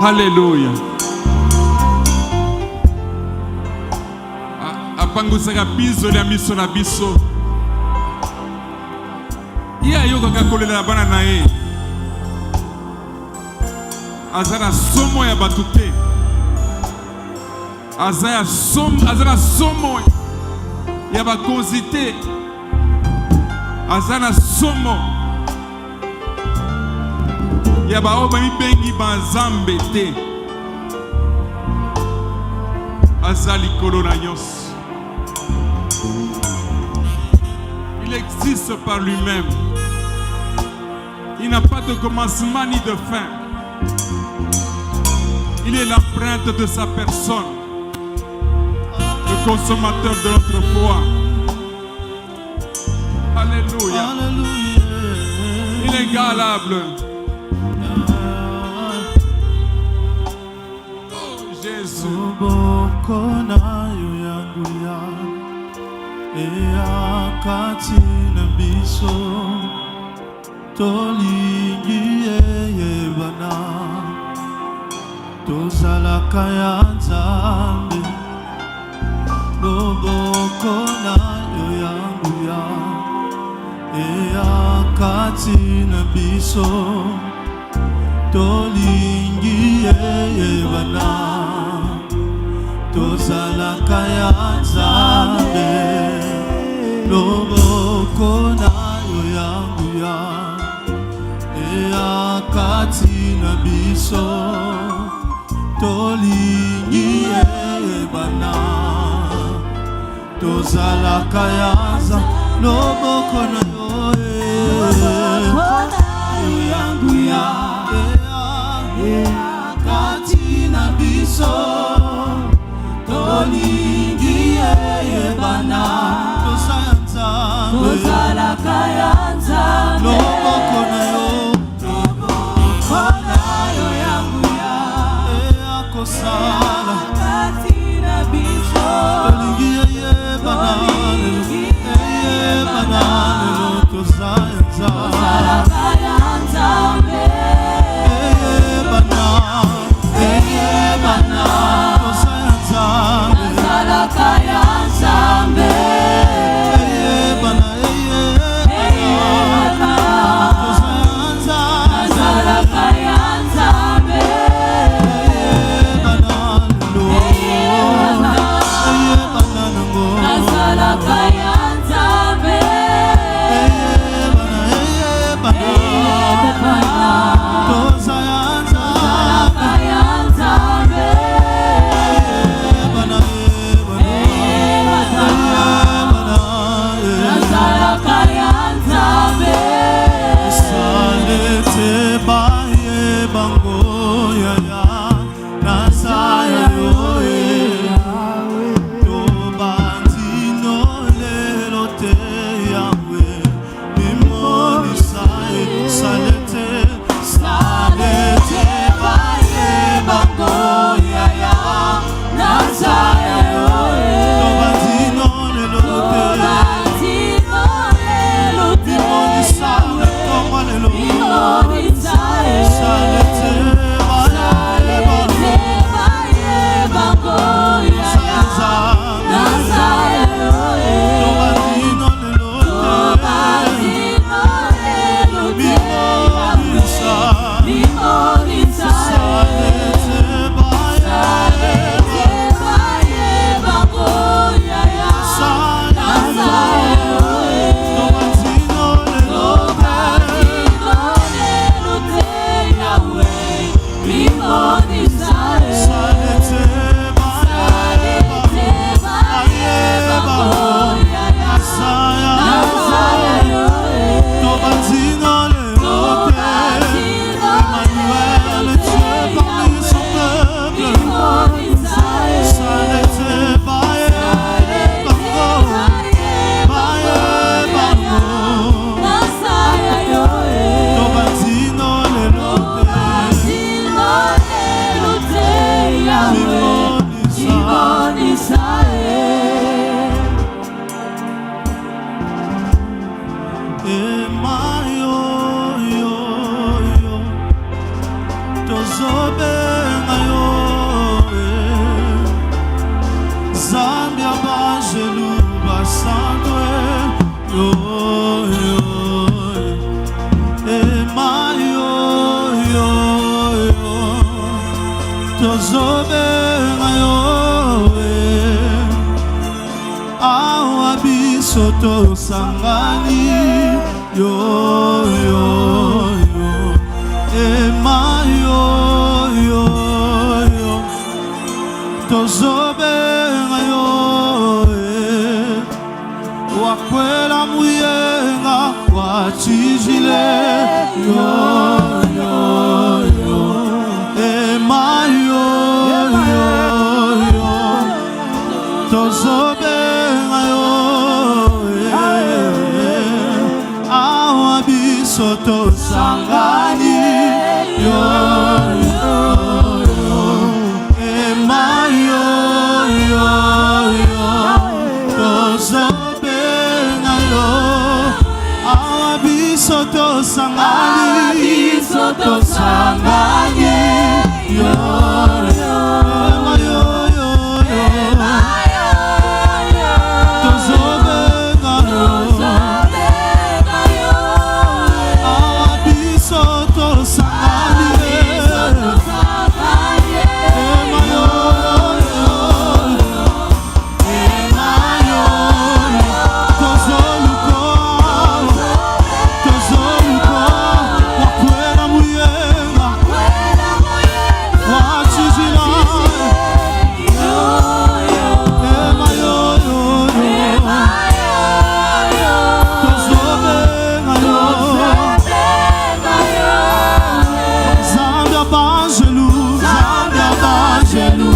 Alléluia. Apangusaka biso ya miso na biso. Ya yoka kolela bana na ye. Azana somo ya batute. Azana somo ya bakonzite. Azana somo ya baoba mibengi banzambe te. Azali kolona nyos. Il existe par lui-même. Il n'a pas de commencement ni de fin. Il est l'empreinte de sa personne, le consommateur de notre foi. Alléluia. Inégalable. Oh Jésus. Tozalaka ya Nzambe, loboko na yo ya nguya, eya kati na biso, tolingi eyebana. Tozalaka ya Nzambe, loboko na yo ya nguya, eya kati na biso, tolingi eyebana. Tozalaka ya Nzambe, loboko na yo ya nguya, eya kati na biso, tolingi eyebana. Tozalaka ya Nzambe, loboko na yo ya nguya, eya kosala kati na biso, tolingi eyebana. Tozalaka ya Nzambe, eyebana, eyebana. Tozalaka ya Nzambe, eyebana, eyebana. Tozalaka ya Nzambe, eyebana, eyebana. Tozalaka ya Nzambe, eyebana, eyebana. tozobenga yo awa biso tosangani yo yo yo ema yo yo yo tozobenga yo wakwela muyenga wachijile yo yo yo ema yo yo yo tozobenga yo awa biso tosangani yo yo yo ema yo yo yo tozobenga yo awa biso tosangani yo yo ema yo yo yo tozobenga yo awa biso tosangani ema yo yo ema yo tozoluko wakwela muyenga wachizila ema yo yo yo tozobenga yo Zambia banjelu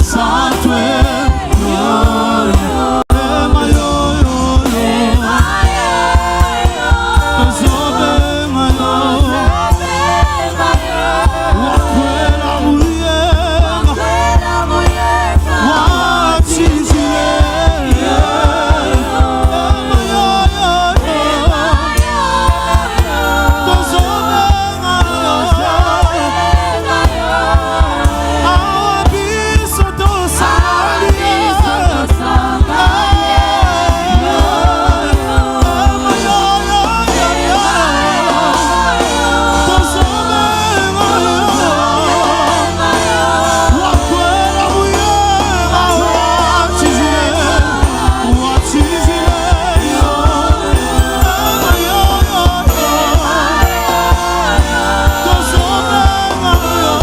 santwe yo ema yo yo tozobenga yo wakwela muyenga wachizile ema yo yo tozobenga yo awa biso tosangani ema yo yo tozobenga yo wakwela muyenga wachizile yo ema yo yo tozobenga yo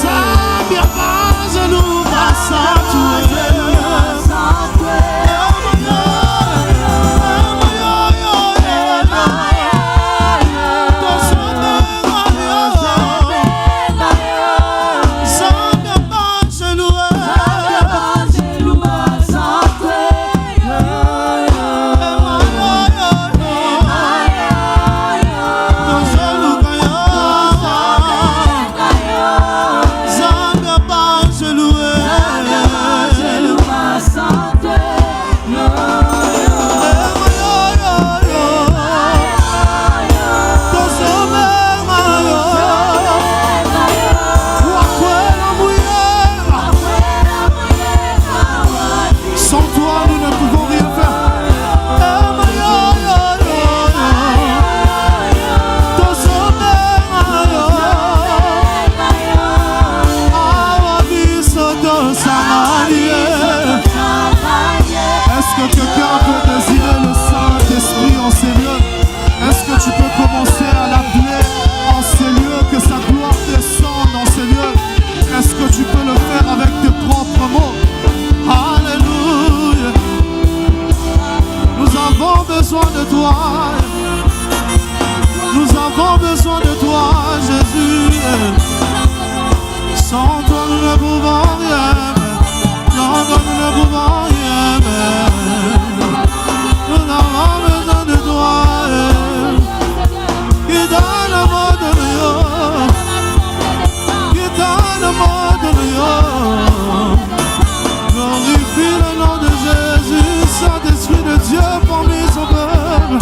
Zambia banjelu basatwe ema yo yo tozobenga yo Zambia banjelu Sans toi, nous ne pouvons rien faire. Ema yo yo yo tozobenga yo awa biso tosangani. Est-ce que quelqu'un peut désirer le Saint-Esprit en ces lieux? Est-ce que tu peux commencer à l'appeler en ces lieux, que sa gloire descende dans ces lieux? Est-ce que tu peux le faire avec tes propres mots? Alléluia. Nous avons besoin de toi. Nous avons besoin de toi, Jésus. Sans toi, nous ne pouvons rien. Sans toi, nous ne pouvons rien. Nous avons besoin de toi. Qui dans le monde de Dieu. Qui dans le monde de Dieu. Glorifie le nom de Jésus, Saint-Esprit de Dieu parmi son peuple.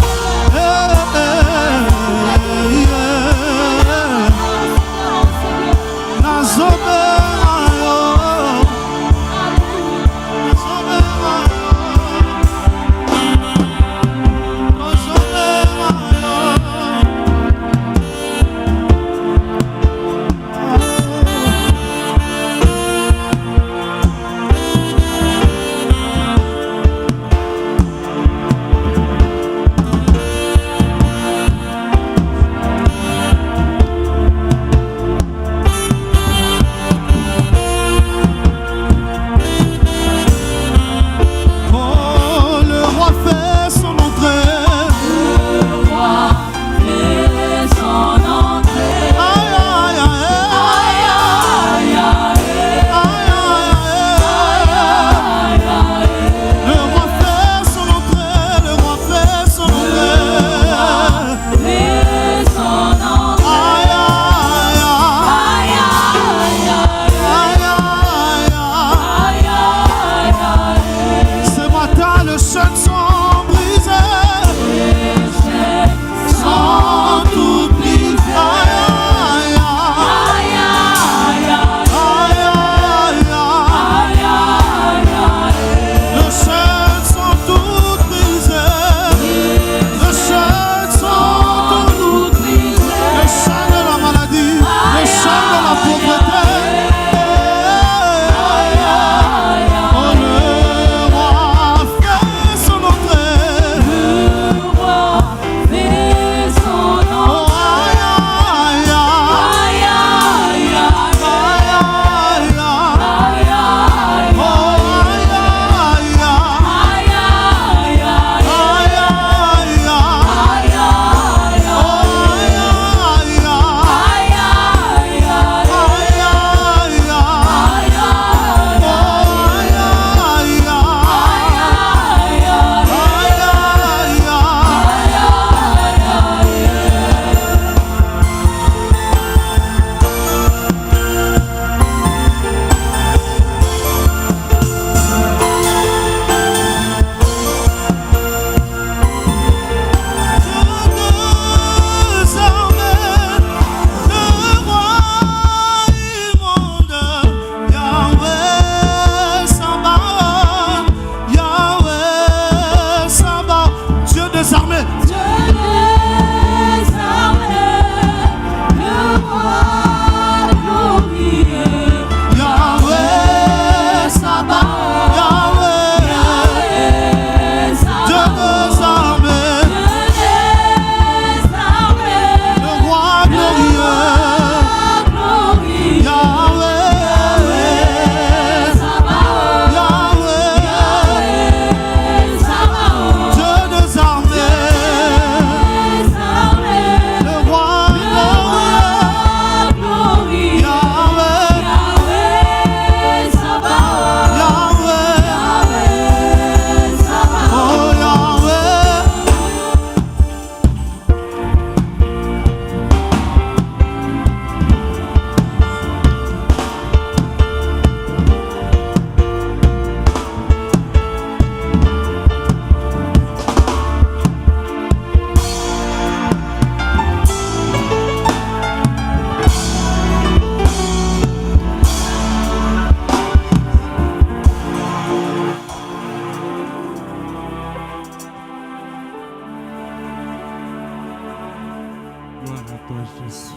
à toi, Jésus.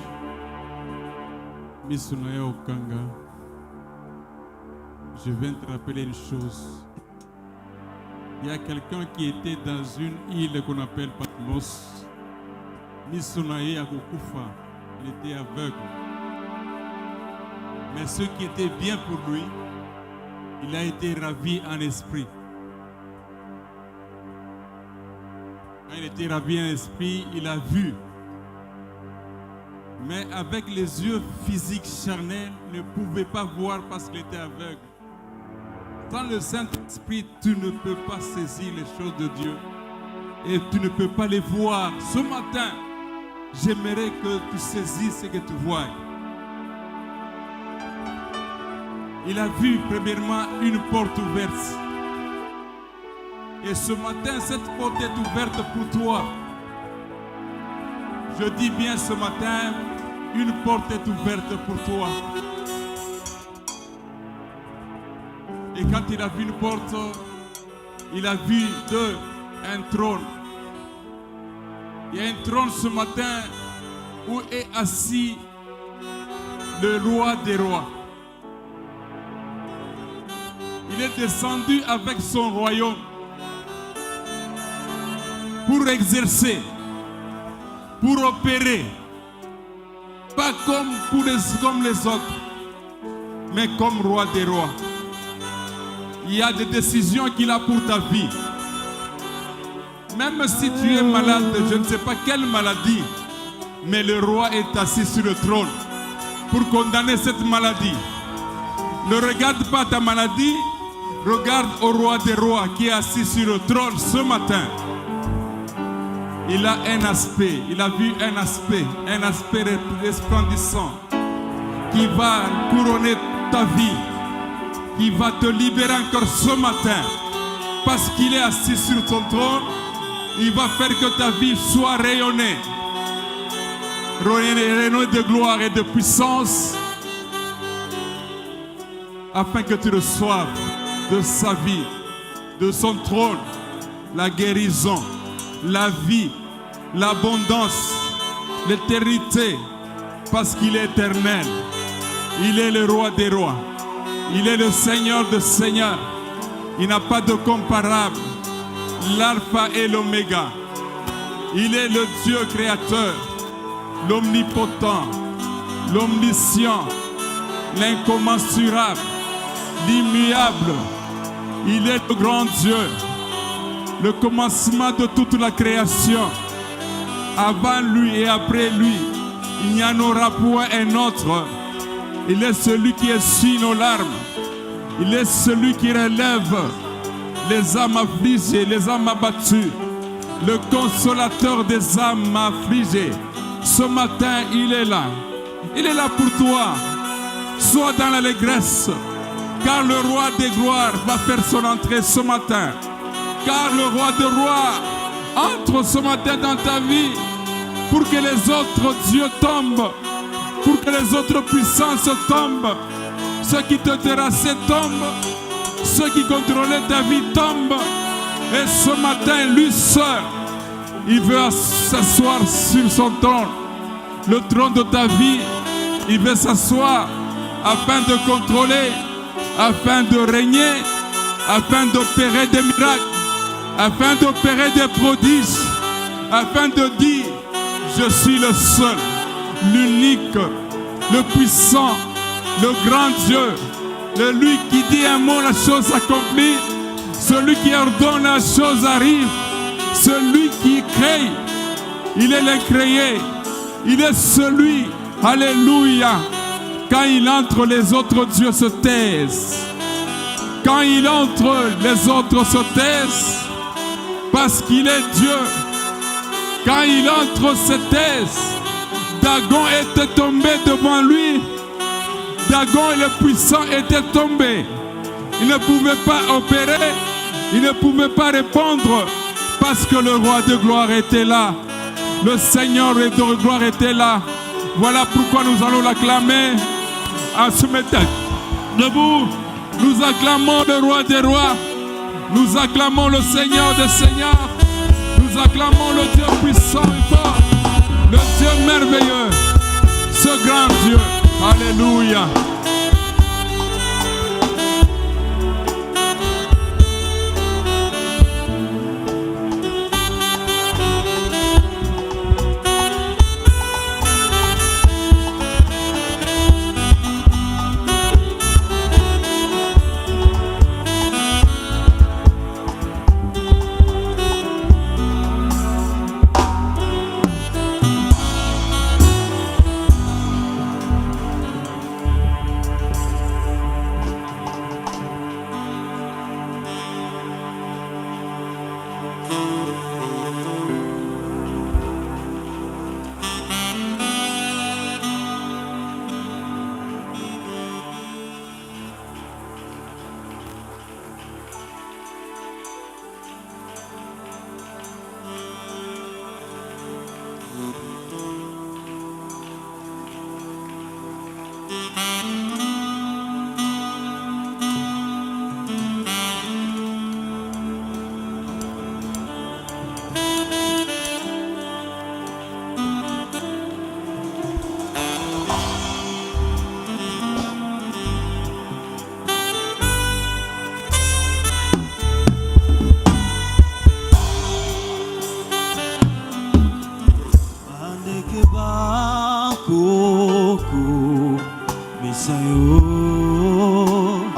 Misunae Okanga, je viens te rappeler une chose. Il y a quelqu'un qui était dans une île qu'on appelle Patmos. Misunae Akokufa, il était aveugle. Mais ce qui était bien pour lui, il a été ravi en esprit. Quand il était ravi en esprit, il a vu. Mais avec les yeux physiques charnels, il ne pouvait pas voir parce qu'il était aveugle. Sans le Saint-Esprit, tu ne peux pas saisir les choses de Dieu. Et tu ne peux pas les voir. Ce matin, j'aimerais que tu saisisses ce que tu vois. Il a vu premièrement une porte ouverte. Et ce matin, cette porte est ouverte pour toi. Je dis bien ce matin, une porte est ouverte pour toi. Et quand il a vu une porte, il a vu un trône. Il y a un trône ce matin où est assis le roi des rois. Il est descendu avec son royaume pour exercer, pour opérer, pas comme les autres, mais comme roi des rois. Il y a des décisions qu'il a pour ta vie. Même si tu es malade, je ne sais pas quelle maladie, mais le roi est assis sur le trône pour condamner cette maladie. Ne regarde pas ta maladie, regarde au roi des rois qui est assis sur le trône ce matin. Il a un aspect, il a vu un aspect resplendissant qui va couronner ta vie, qui va te libérer encore ce matin. Parce qu'il est assis sur ton trône, il va faire que ta vie soit rayonnée. Rayonnée de gloire et de puissance, afin que tu reçoives de sa vie, de son trône, la guérison, la vie, l'abondance, l'éternité, parce qu'il est éternel. Il est le roi des rois. Il est le Seigneur des seigneurs. Il n'a pas de comparable. L'alpha et l'oméga. Il est le Dieu créateur, l'omnipotent, l'omniscient, l'incommensurable, l'immuable. Il est le grand Dieu, le commencement de toute la création. Avant lui et après lui, il n'y en aura point un autre. Il est celui qui essuie nos larmes. Il est celui qui relève les âmes affligées, les âmes abattues. Le consolateur des âmes affligées. Ce matin, il est là. Il est là pour toi. Sois dans l'allégresse, car le roi des gloires va faire son entrée ce matin. Car le roi des rois entre ce matin dans ta vie pour que les autres dieux tombent, pour que les autres puissances tombent, ceux qui te terrassaient tombent, ceux qui contrôlaient ta vie tombent. Et ce matin, lui seul, il veut s'asseoir sur son trône, le trône de ta vie. Il veut s'asseoir afin de contrôler, afin de régner, afin d'opérer des miracles, afin d'opérer des prodiges, afin de dire: je suis le seul, l'unique, le puissant, le grand Dieu, lui qui dit un mot, la chose s'accomplit, celui qui ordonne, la chose arrive, celui qui crée, il est le créé, il est celui, alléluia. Quand il entre, les autres dieux se taisent. Quand il entre, les autres se taisent, parce qu'il est Dieu. Quand il entre, se taisent. Dagon était tombé devant lui. Dagon, le puissant, était tombé. Il ne pouvait pas opérer, il ne pouvait pas répondre, parce que le roi de gloire était là. Le Seigneur de gloire était là. Voilà pourquoi nous allons l'acclamer en se mettant debout. Nous acclamons le roi des rois. Nous acclamons le Seigneur des seigneurs. Nous acclamons le Dieu puissant et fort, le Dieu merveilleux. grand Dieu. Alléluia.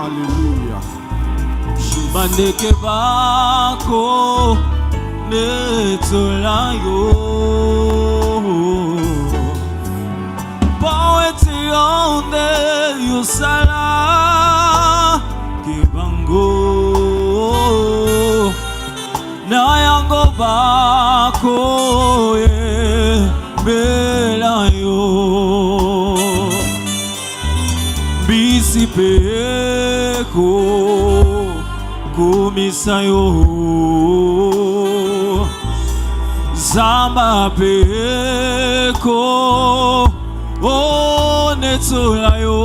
Alléluia. Bandeke bako netolayo poeti onde yosala kibango na yango bako belayo bisi peko kumisayo zamba peko onetsolayo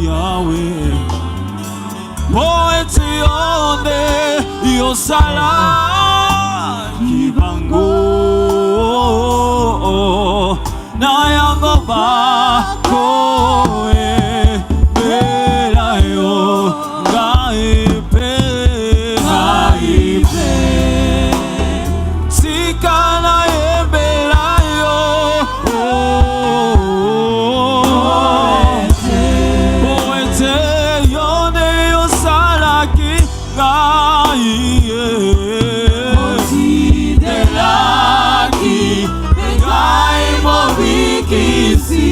Yahweh poeti onde yosala kibango na yango bako belayo sikana ebelayo poete yone yosalaki ngai otidelaki ngai mobikisi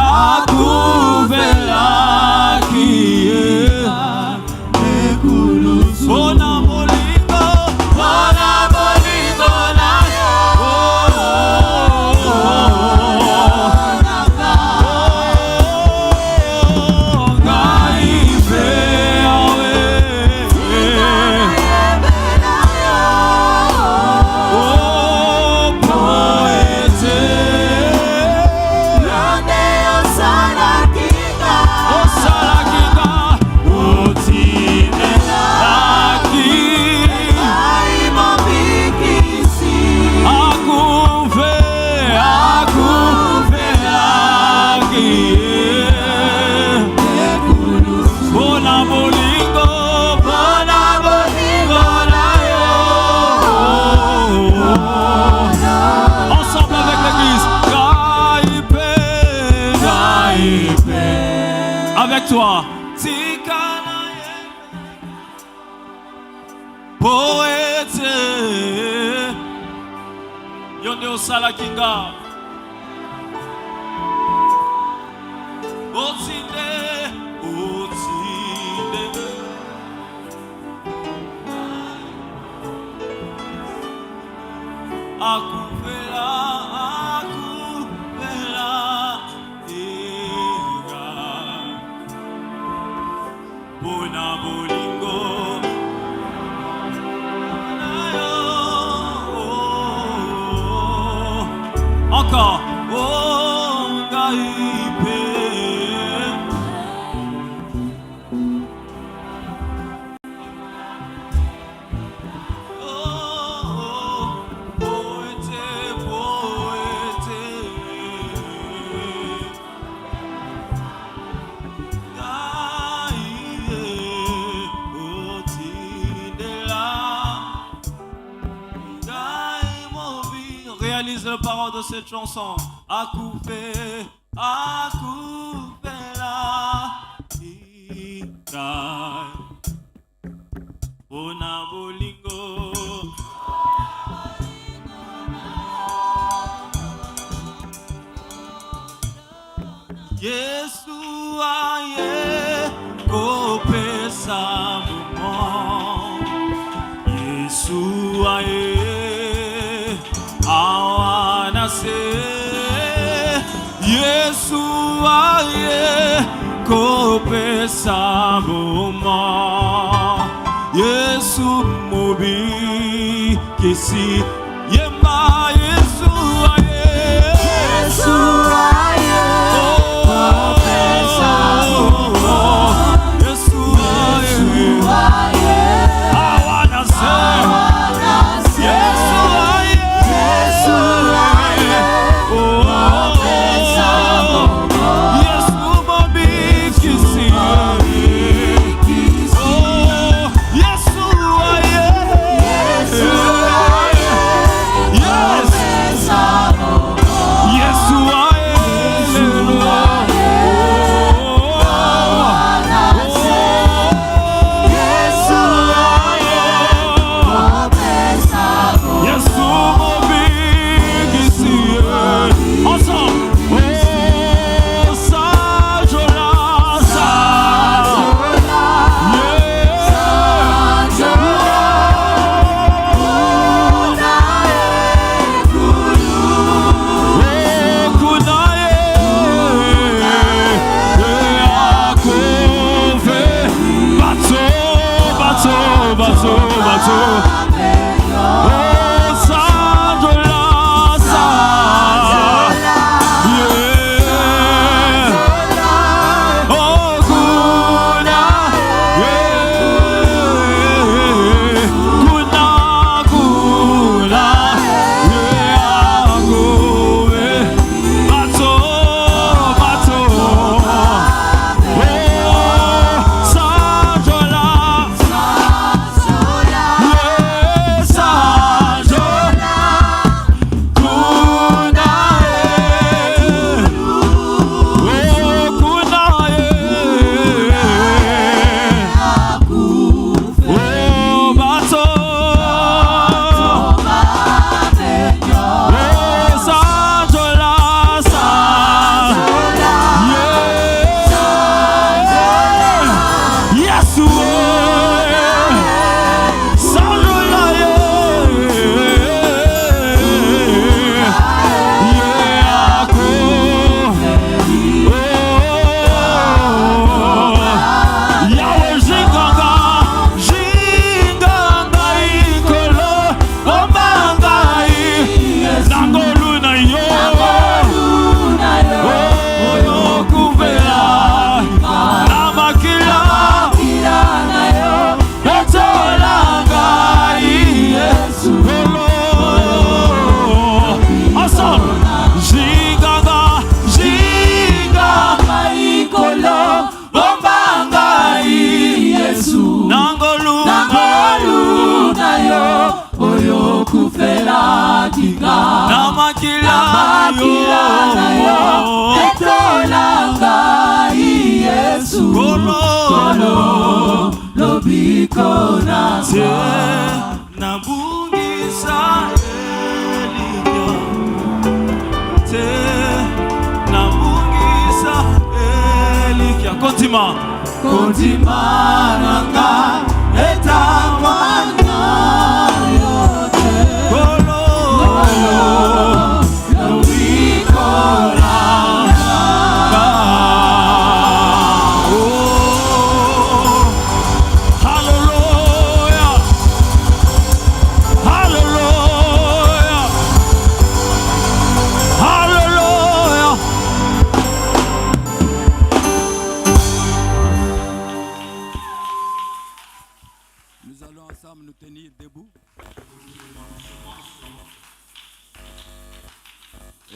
akuvelaki bona molingo na yo ngai pe awe poete avec toi. Poete yonde osala kinga otinde akuvela bona bolingo encore ngai pe poete relise les paroles de cette chanson. Akoupe la ikai Ona bolingo Yesu aye kopesa mumo Yesu aye awanase Yesu aye kopesa mumo Yesu mobi kisi yemba Yesu aye Yesu aye kopesa mumo Yesu aye awanase Yesu aye kopesa mumo Yesu mobi kisi Yesu aye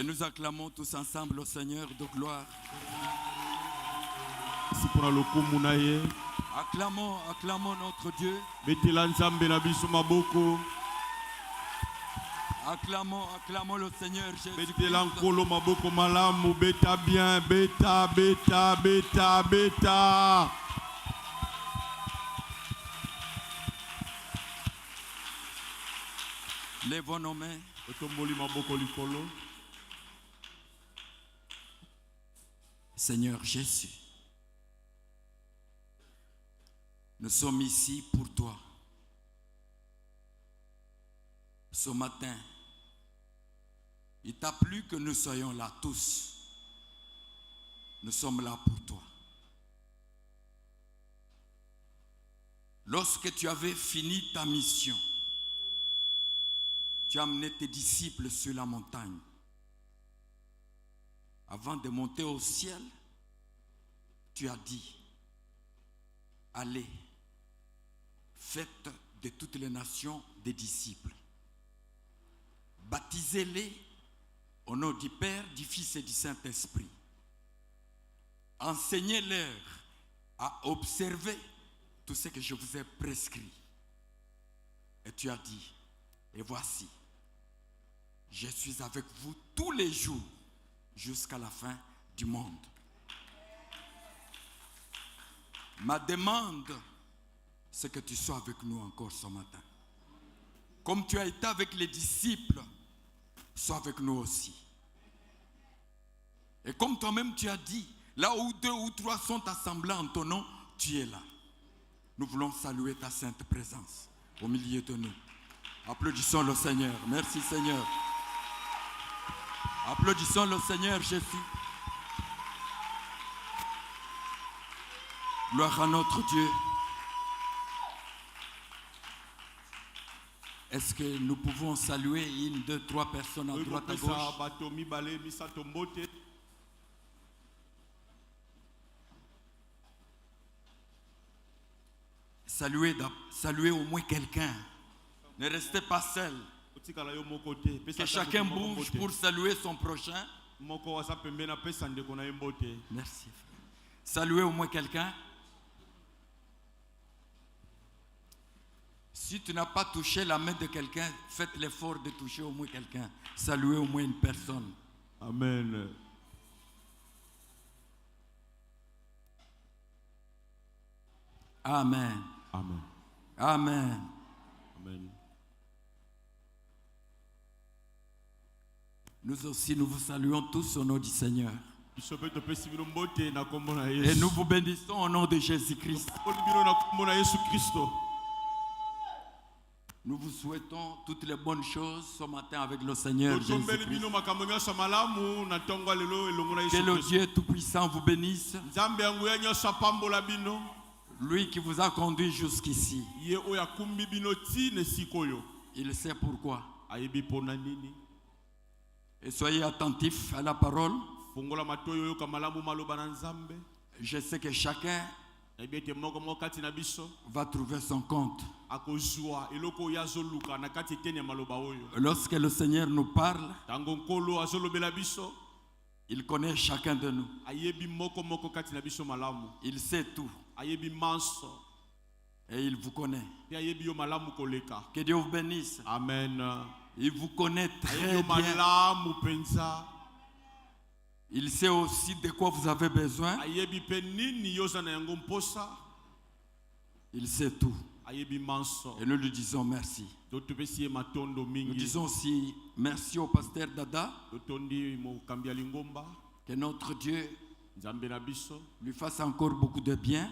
Et nous acclamons tous ensemble au Seigneur de gloire. Acclamons notre Dieu. Acclamons le Seigneur Jésus. Betela nkolo maboko malamu, beta bien, beta, beta, beta, beta. Lèvons nos mains. Otomboli maboko likolo. Seigneur Jésus, nous sommes ici pour toi. Ce matin, il t'a plu que nous soyons là tous. Nous sommes là pour toi. Lorsque tu avais fini ta mission, tu as amené tes disciples sur la montagne. Avant de monter au ciel, tu as dit, allez, faites de toutes les nations des disciples. Baptisez-les au nom du Père, du Fils et du Saint-Esprit. Enseignez-leur à observer tout ce que je vous ai prescrit. Et tu as dit, et voici, je suis avec vous tous les jours jusqu'à la fin du monde. Ma demande, c'est que tu sois avec nous encore ce matin. Comme tu as été avec les disciples, sois avec nous aussi. Et comme toi-même tu as dit, là où 2 ou 3 sont assemblés en ton nom, tu es là. Nous voulons saluer ta sainte présence au milieu de nous. Applaudissons le Seigneur. Merci Seigneur. Applaudissons le Seigneur Jésus. Gloire à notre Dieu. Est-ce que nous pouvons saluer 1, 2, 3 personnes à droite à gauche? Saluez au moins quelqu'un. Ne restez pas seul. Que chacun bouge pour saluer son prochain. Merci frère. Saluez au moins quelqu'un. Si tu n'as pas touché la main de quelqu'un, faites l'effort de toucher au moins quelqu'un. Saluez au moins une personne. Amen. Amen. Amen. Amen. Amen. Nous aussi, nous vous saluons tous au nom du Seigneur. Et Et nous vous bénissons au nom de Jésus-Christ. Nous vous souhaitons toutes les bonnes choses ce matin avec le Seigneur Jésus-Christ. Que le Dieu Tout-Puissant vous bénisse. Lui qui vous a conduit jusqu'ici. Il sait pourquoi. Et soyez attentifs à la parole. Je sais que chacun va trouver son compte. Lorsque le Seigneur nous parle, il connaît chacun de nous. Il sait tout. Et il vous connaît. Que Dieu vous bénisse. Amen. Il vous connaît très bien. Il sait aussi de quoi vous avez besoin. Il sait tout. Et nous lui disons merci. Nous disons aussi merci au pasteur Dada. Que notre Dieu lui fasse encore beaucoup de bien.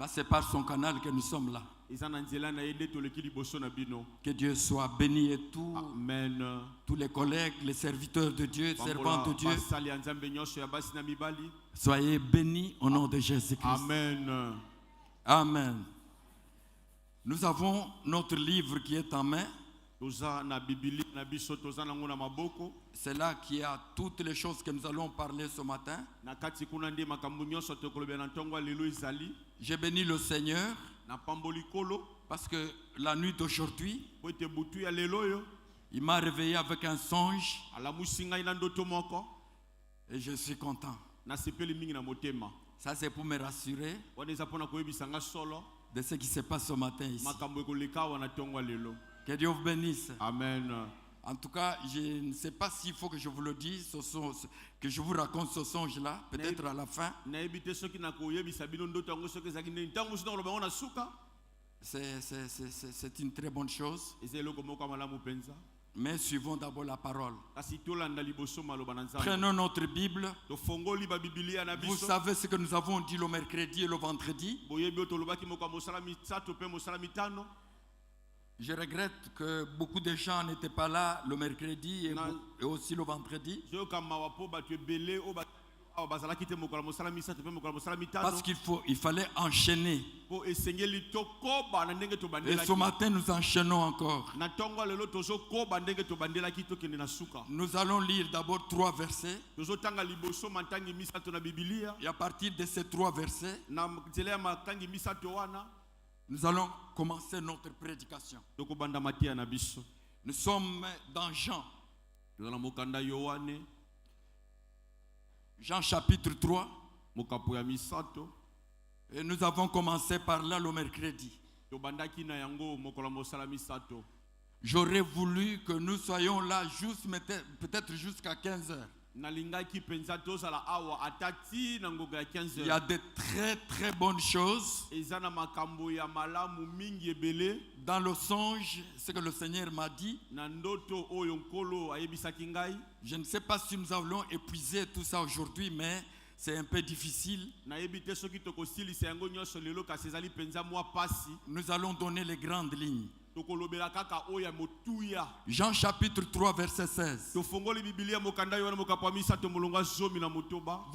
C'est par son canal que nous sommes là. Que Dieu soit béni et tout. Amen. Tous les collègues, les serviteurs de Dieu, servants de Dieu. Soyez bénis au nom de Jésus-Christ. Amen. Amen. Nous avons notre livre qui est en main. C'est là qu'il y a toutes les choses que nous allons parler ce matin. J'ai béni le Seigneur parce que la nuit d'aujourd'hui, il m'a réveillé avec un songe et je suis content. Ça c'est pour me rassurer de ce qui se passe ce matin ici. Que Dieu vous bénisse. Amen. En tout cas, je ne sais pas s'il faut que je vous le dise, que je vous raconte ce songe-là, peut-être à la fin. C'est une très bonne chose. Mais suivons d'abord la parole. Prenons notre Bible. Vous savez ce que nous avons dit le mercredi et le vendredi. Je regrette que beaucoup de gens n'étaient pas là le mercredi et aussi le vendredi. Parce qu'il fallait enchaîner. Et ce matin, nous enchaînons encore. Nous allons lire d'abord 3 versets. Et à partir de ces 3 versets, nous allons commencer notre prédication. Nous sommes dans Jean. Jean chapitre 3. Et nous avons commencé par là le mercredi. J'aurais voulu que nous soyons là peut-être jusqu'à 15 heures. Il y a de très très bonnes choses dans le songe, ce que le Seigneur m'a dit. Je ne sais pas si nous allons épuiser tout ça aujourd'hui, mais c'est un peu difficile. Nous allons donner les grandes lignes. Jean chapitre 3 verset 16. Vous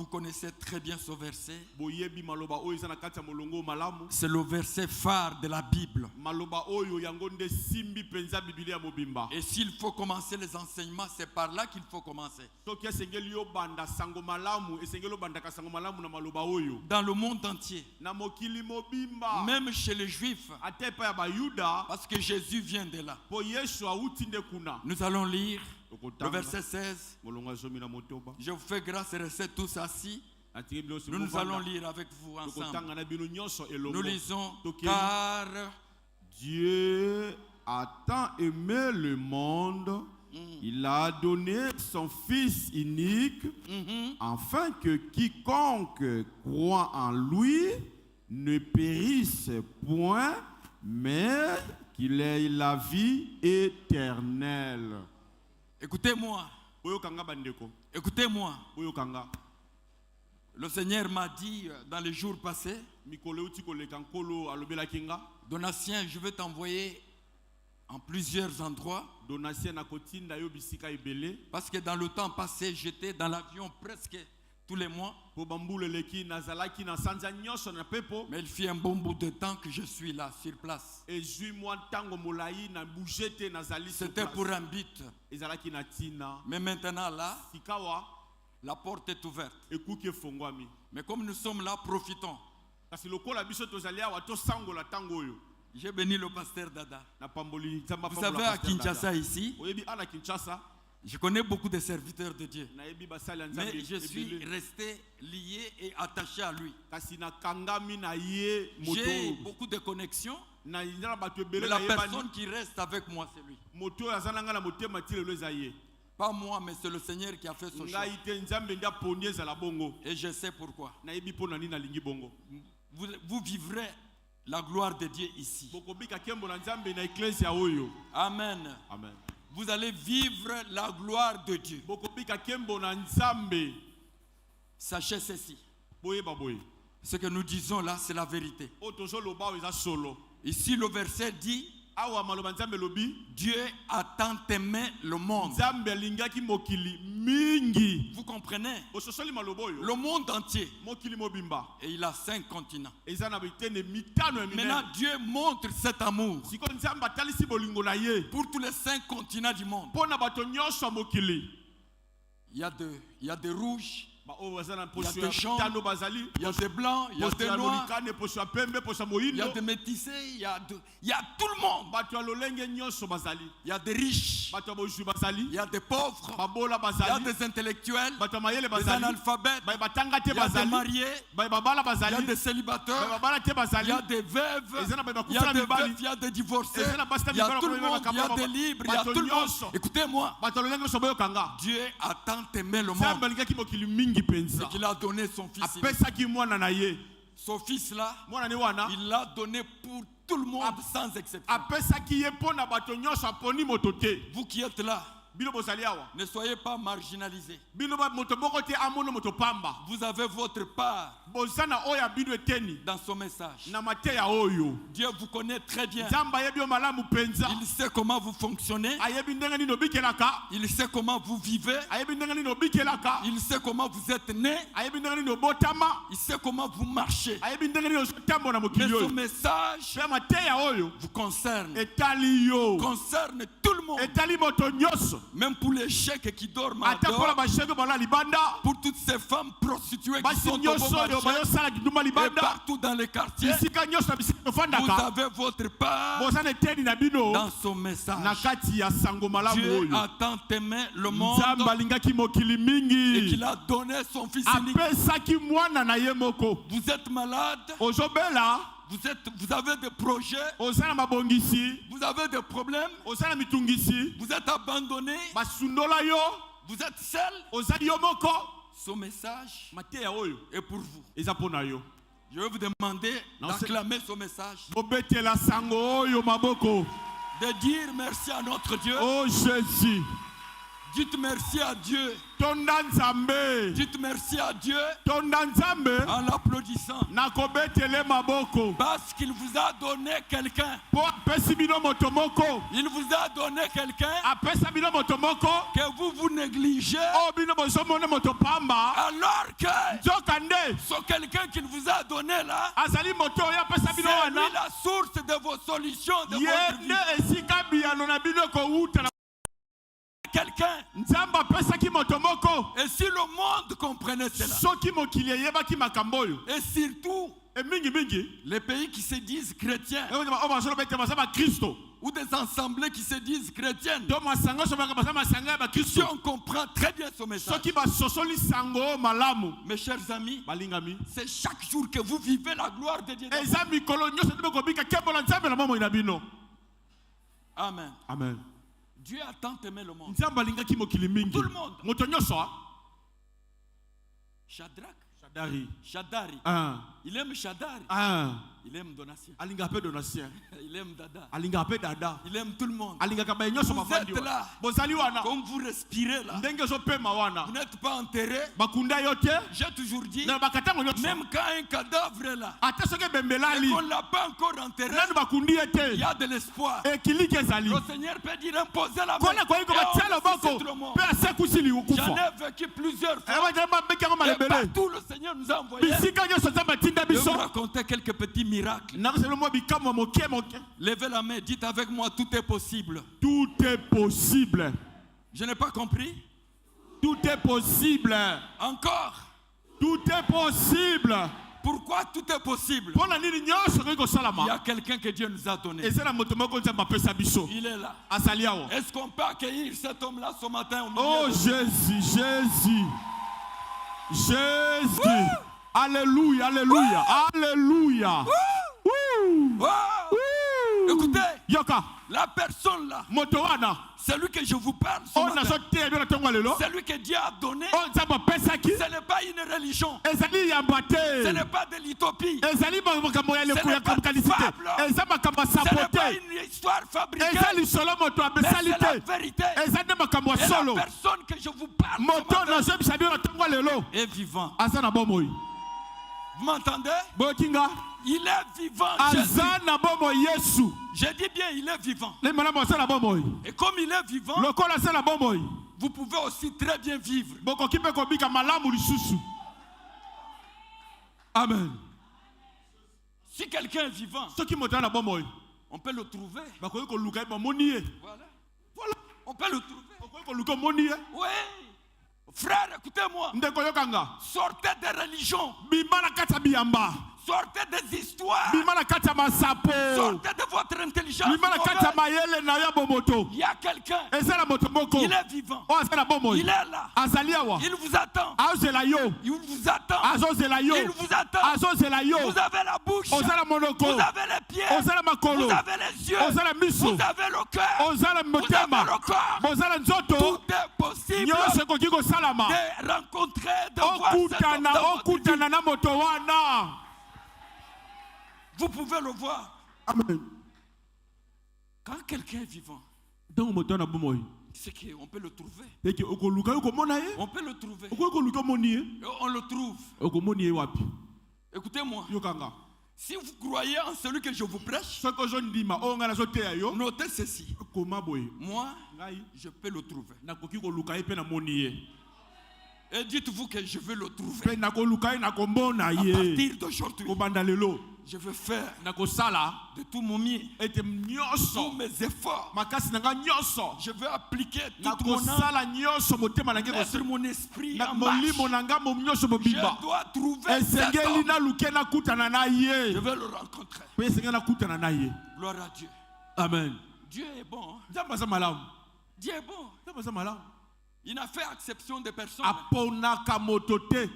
connaissez très bien ce verset. C'est le verset phare de la Bible. Et s'il faut commencer les enseignements, c'est par là qu'il faut commencer. Dans le monde entier, même chez les Juifs, parce que Jésus vient de là. Nous allons lire le verset 16. Je vous fais grâce et restez tous assis. Nous allons lire avec vous ensemble. Nous lisons, car Dieu a tant aimé le monde, il a donné son Fils unique, afin que quiconque croit en lui ne périsse point, mais qu'il ait la vie éternelle. Écoutez-moi. Écoutez-moi. Le Seigneur m'a dit dans les jours passés, Donatien, je vais t'envoyer en plusieurs endroits. Parce que dans le temps passé, j'étais dans l'avion presque tous les mois. Mais il fait un bon bout de temps que je suis là, sur place. C'était pour un but. Mais maintenant là, la porte est ouverte. Mais comme nous sommes là, profitons. J'ai béni le pasteur Dada. Vous savez, à Kinshasa ici, je connais beaucoup de serviteurs de Dieu. Mais je suis resté lié et attaché à lui. J'ai beaucoup de connexions. Mais la personne qui reste avec moi, c'est lui. Pas moi, mais c'est le Seigneur qui a fait ce choix. Et je sais pourquoi. Vous vivrez la gloire de Dieu ici. Amen. Amen. Vous allez vivre la gloire de Dieu. Sachez ceci. Ce que nous disons là, c'est la vérité. Ici, le verset dit, Dieu a tant aimé le monde. Vous comprenez? Le monde entier. Et il a 5 continents. Maintenant, Dieu montre cet amour pour tous les 5 continents du monde. Il y a de rouge, Il y a des gens, il y a des blancs, il y a des noirs, il y a des métissés, il y a tout le monde. Il y a des riches, il y a des pauvres, il y a des intellectuels, des analphabètes, il y a des mariés, il y a des célibataires, il y a des veuves, il y a des veufs, il y a des divorcés, il y a tout le monde, il y a des libres, il y a tout le monde. Écoutez-moi, Dieu a tant aimé le monde et qu'il a donné son fils. Son fils là, il l'a donné pour tout le monde sans exception. Vous qui êtes là, ne soyez pas marginalisés. Vous avez votre part dans son message. Dieu vous connaît très bien. Il sait comment vous fonctionnez. Il sait comment vous vivez. Il sait comment vous êtes nés. Il sait comment vous marchez. Mais son message vous concerne. Concerne tout le monde. Même pour les chèques qui dorment à dehors, pour toutes ces femmes prostituées qui sont au bon marché et partout dans les quartiers, vous avez votre part dans son message. Dieu a tant aimé le monde et qu'il a donné son fils unique. Vous êtes malade, vous avez des projets, vous avez des problèmes, vous êtes abandonné, vous êtes seul. Son message est pour vous. Je vais vous demander d'acclamer son message, de dire merci à notre Dieu. Oh Jésus, dites merci à Dieu. Dites merci à Dieu en l'applaudissant. Parce qu'il vous a donné quelqu'un. Il vous a donné quelqu'un que vous négligez. Alors que ce quelqu'un qu'il vous a donné là, c'est lui la source de vos solutions, de votre vie. Quelqu'un. Et si le monde comprenait cela, et surtout les pays qui se disent chrétiens, ou des assemblées qui se disent chrétiennes, si on comprend très bien ce message, mes chers amis, c'est chaque jour que vous vivez la gloire de Dieu. Amen. Amen. Dieu a tant aimé le monde. Tout le monde. Shadrach. Il aime Shadrach. Il aime Donatien. Il aime Dada. Il aime tout le monde. Vous êtes là. Comme vous respirez là. Vous n'êtes pas enterré. J'ai toujours dit, même quand un cadavre est là, et qu'on ne l'a pas encore enterré, il y a de l'espoir. Le Seigneur peut dire imposer la main. J'en ai vécu plusieurs fois. Et partout le Seigneur nous a envoyé. Je vais vous raconter quelques petits miracles. Levez la main, dites avec moi, tout est possible. Tout est possible. Je n'ai pas compris. Tout est possible. Encore. Tout est possible. Pourquoi tout est possible? Il y a quelqu'un que Dieu nous a donné. Il est là. Est-ce qu'on peut accueillir cet homme-là ce matin au milieu? Oh Jésus. Alléluia, alléluia, alléluia. Écoutez, Yoka, la personne là, celui que je vous parle ce matin, celui que Dieu a donné, ce n'est pas une religion, ce n'est pas de l'utopie, ce n'est pas de fable, ce n'est pas une histoire fabriquée, mais c'est la vérité. Et la personne que je vous parle ce matin est vivant. Vous m'entendez? Il est vivant. Je dis bien, il est vivant. Et comme il est vivant, vous pouvez aussi très bien vivre. Amen. Si quelqu'un est vivant, on peut le trouver. Voilà. On peut le trouver. Oui. Frère, écoutez-moi. ndeko yokanga Sortez des religions. bima na kati ya biyamba Sortez des histoires. bima na kati ya masapo Sortez de votre intelligence. bima na kati ya mauvaise. mayele na yo bomoto Il y a quelqu'un. eza na moto moko Il est vivant. oyo aza na bomoi Il est là. azali awa Il vous attend. azozela yo Il vous attend. azozela yo Il vous attend. azozela yo Vous avez la bouche. oza na monoko Vous avez les pieds. oza na Vous makolo avez les yeux. oza na miso Vous avez le cœur. oza na Vous avez motema le corps. boza na nzoto Tout est possible nyonso ekoki kosalama de rencontrer, de voir cet homme dans votre vie. okutana na moto wana. Vous pouvez le voir. Amen. Quand quelqu'un est vivant, ntango moto wana bomoi c'est qu'on peut le trouver. eke okoluka yo komona ye On peut le trouver. okoki koluka omoni ye Et on le trouve. okomoni ye wapi Écoutez-moi. yokanga Si vous croyez en celui que je vous prêche, soki ozondima oyo ngai nazoteya yo notez ceci. koma boye Moi, ngai je peux le trouver. nakoki koluka ye mpe namoni ye Et dites-vous que je veux le trouver. mpe nakoluka ye nakomona À ye partir d'aujourd'hui, kobanda lelo je veux faire nakosala de tout mon mieux, ete tous nyonso mes efforts. makasi na ngai nyonso Je veux appliquer toute mon âme, nakosala nyonso motema na ngai mettre mon esprit na en marche. molimo na ngai nyonso Je mobimba dois trouver cet esengeli homme. naluke nakutana na ye Je veux le rencontrer. mpe esengeli nakutana na ye Gloire à Dieu. amen Dieu est bon. Hein? nzambe aza malamu Dieu est bon. nzambe aza malamu Il n'a fait exception de personne. aponaka moto te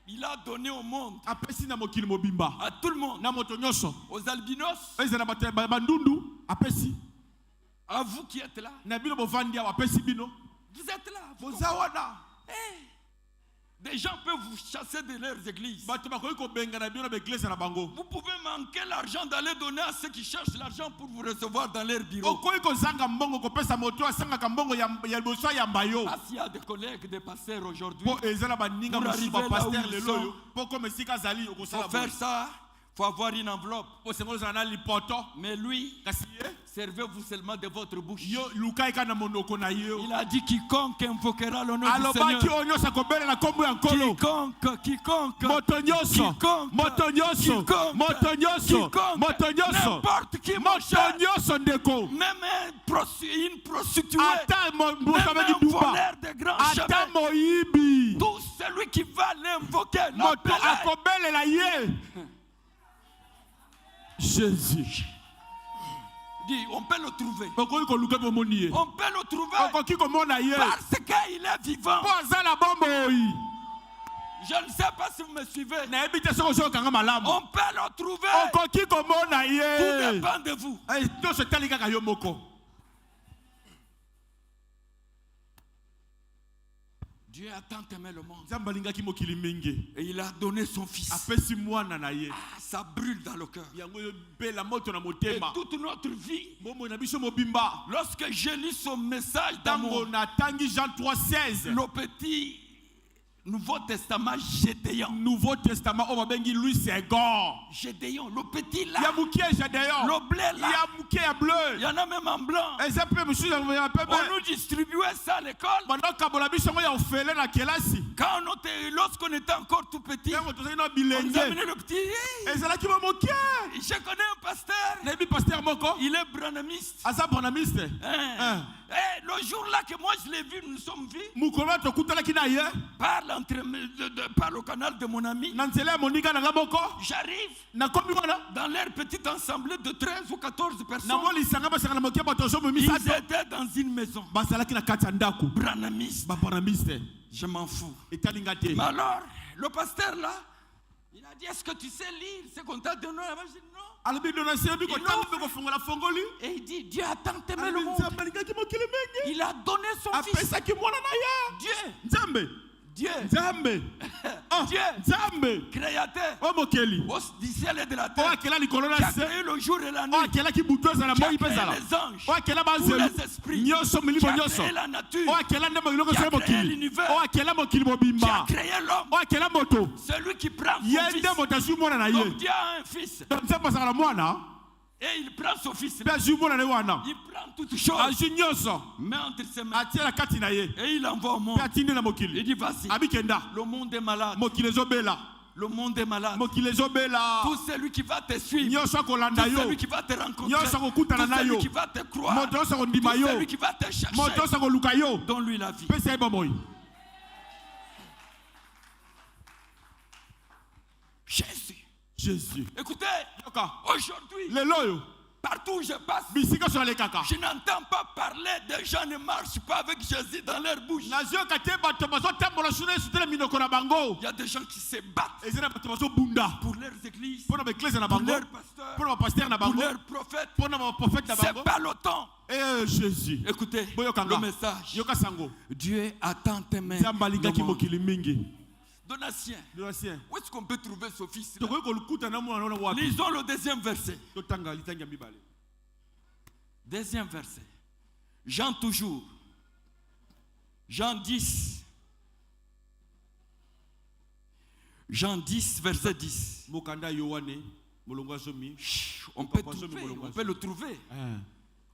Il a donné au monde, apesi na mokili mobimba à tout le monde, na moto nyonso aux albinos, eza na bato ya bandundu apesi à vous qui êtes là. na bino bovandi awa apesi bino Vous êtes là. Vous boza wana Hey, des gens peuvent vous chasser de leurs églises. bato bakoki kobenga na bino na baeglise na bango Vous pouvez manquer l'argent d'aller donner à ceux qui cherchent l'argent pour vous recevoir dans leur bureau. okoki kozanga mbongo kopesa moto asangaka mbongo ya liboso ayamba yo Parce qu'il y a des collègues, des pasteurs aujourd'hui. mpo eza na baninga Pour mosusu arriver là où bapaster ils lelo sont. oyo mpo koma esika azali Il faut okosala faire ça, il faut avoir une enveloppe. mpo sengo ozala na lipoto Mais lui, kasi ye servez-vous seulement de votre bouche. yo luka eka na monoko na ye Il a dit quiconque invoquera le nom du alobaki Seigneur. oyo nyonso akobelela nkombo ya nkolo Quiconque, moto nyonso quiconque, moto nyonso quiconque, moto nyonso quiconque, moto nyonso n'importe qui, mon moto cher, nyonso ndeko même une prostituée, ata même moto un abeki duba voleur de grand ata chemin, moyibi tout celui qui va l'invoquer, moto l'appelait. akobelela ye jésus Dit, on peut le trouver. okoki koluka mpe omoni ye On peut le trouver okoki komona ye parce qu'il est vivant. mpo aza na bomoi Je ne sais pas si vous me suivez. nayebi te soki ozokanga malamu On peut le trouver. okoki komona Tout ye dépend de vous. nyonso etali kaka yo moko Dieu a tant aimé le monde. nzambe alingaki mokili mingi Et il a donné son fils. apesi mwana na ye Ah, ça brûle dans le cœur. yango ebela moto na Et motema toute notre vie, bomoi na biso mobimba lorsque je lis son message ntango d'amour, natangi Jean 3,16 le petit Nouveau Testament, Gédéon. Nouveau Testament oyo babengi Louis Second Gédéon, le petit ya là, mokie Gédéon le blé là, ya mokie ya il bleu y en a même en blanc. eza mpe mosusu ya pembe On nous distribuait ça à l'école. bandokabola biso yango ya ofele na kelasi Quand lorsqu'on était encore tout petit, ntango tozali na on nous bilenge amenait le petit. Hey, ezalaki ba mokie je connais un pasteur. nayebi paster moko Il est branamiste. aza branamiste Hein. Hey, le jour-là que moi je l'ai vu, nous sommes vus mokolo wana tokutalaki na ye par le canal de mon ami. na nzela ya moninga na nga moko J'arrive nakomi wana dans leur petite assemblée de 13 ou 14 personnes. nango lisanga basanga na mokie bato Ils misato étaient dans une maison. bazalaki na kati ya ndako Branamiste. babranamiste Je m'en fous. etalinga te Mais alors, le pasteur là, il a dit, est-ce que tu sais lire ce qu'on t'a donné là-bas? Je dis non. alobi donasi yebi kotanga mpe kofongola fongoli Et il dit, Dieu a tant aimé le alobi monde. nzambe alingaki mokili mingi Il a donné son fils. apesaki mwana na ye Dieu, nzambe Dieu, nzambe Dieu, nzambe créateur o mokeli du ciel et de la oyo terre, akela likolo qui a na se créé le jour et la nuit, oyo akelaki butu ezala qui a moi mpe créé ezala les anges, oyo akela tous banzelu les esprits, nyonso qui milimo a nyonso créé la nature, oyo akela nde mokili qui a nyonso ya créé mokili l'univers, oyo akela mokili qui a mobimba créé l'homme, oyo akela moto celui qui prend ye son fils. nde moto azwi mwana na ye Comme Dieu a un fils, donc nzambe azala na mwana et il prend son fils, mpe azwi mwana na ye wana il prend toutes choses, azwi nyonso met entre ses mains, atie na kati na ye et il envoie au monde. mpe atindi na Il mokili dit, voici, abikenda le monde est malade, mokili ezobela le monde est malade. mokili ezobela Tout celui qui va te suivre, nyonso akolanda tout yo celui qui va te rencontrer, nyonso akokutana tout na celui yo qui va te croire, moto nyonso akondima tout yo celui qui va te moto chercher, nyonso akoluka yo donne-lui la vie. pesa ye bomoi Jésus. Jésus. Écoutez, Yoka. aujourd'hui, Le loyo. partout où je passe, Bisika sur les kaka. je n'entends pas parler des gens ne marchent pas avec Jésus dans leur bouche. Nazio kate bato bazo tambola shune sutele minoko na bango. Il y a des gens qui se battent Ezena bato bazo bunda. pour leurs églises, Pour na église na pour bango. leurs pasteurs, Pour na pasteur na pour bango. leurs prophètes. Pour na prophète na C'est bango. pas le temps. Eh Jésus. Écoutez Boyokanga. le message. Yoka sango. Dieu attend tes mains. Zambalinga ki mokili mingi. Donatien, Donatien. où est-ce qu'on peut trouver ce fils? Tokoy ko lukuta na mwana na wapi. Lisons le deuxième verset. Totanga litanga mibale. Deuxième verset. Jean toujours. Jean 10. Jean 10, verset 10. Mokanda Yohane, molongwa zomi. On peut le trouver.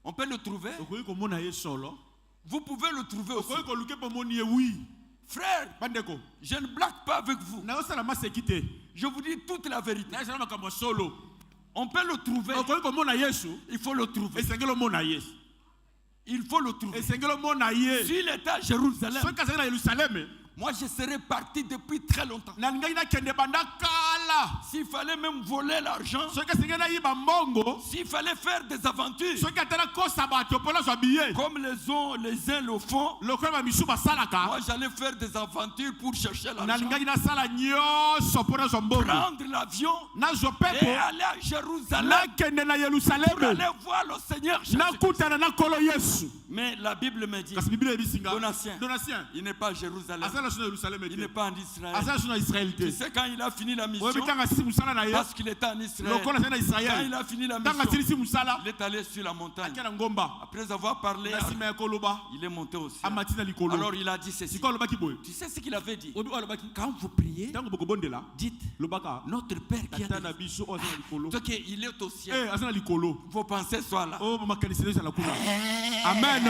On peut le trouver. Okoy ko mona ye solo. Vous pouvez le trouver aussi. Okoy ko luke po moni ye oui. Frère, Bandeko. je ne blague pas avec vous. Na osala masekite. Je vous dis toute la vérité. Na osala makambo solo. On peut le trouver. Okoy ko mona Yesu. Il faut le trouver. Esengelo mona Yesu. Il faut le trouver. Esengelo mona ye. S'il était à Jérusalem, So ka na Yerusalem. moi je serais parti depuis très longtemps. Na ngai na kende banda kala. S'il fallait même voler l'argent, So ka sengena yiba mbongo. s'il fallait faire des aventures, So ka tala ko sabato pola so billet. comme les uns le font, Lokolo ba misu ba salaka. moi j'allais faire des aventures pour chercher Na l'argent, ngai na sala nyoso pona so mbongo. prendre l'avion Na zo et pepo. aller à Jérusalem Na kende na pour Yerusalem. aller voir le Seigneur Na Jésus. kutana na kolo Yesu. Mais la Bible me dit, Kasi Biblia ebisinga. Donatien, Donatien. il n'est pas à Jérusalem, Asala shuna Yerusalem il ete. n'est pas en Israël. Asala shuna Israël Tu te. sais quand il a fini la mission, Oyebi tanga sisi musala na ye. parce qu'il était en Israël, Lokola sana quand Israël. il a fini la Tanga mission, sisi musala. il est allé sur la montagne. Akana ngomba. Après avoir parlé, Na sima ya koloba. il est monté au ciel. Amati na likolo. Alors il a dit ceci. Siko lobaki boye. Tu sais ce qu'il avait dit? Oyebi olobaki. Quand vous priez, Tango bokobondela. dites Lobaka. notre Père qui est Tata dans na biso o asana likolo. toi qui il est au ciel. Eh asana likolo. Vos pensées soient là. Oh makanisina za la kuna. Amen.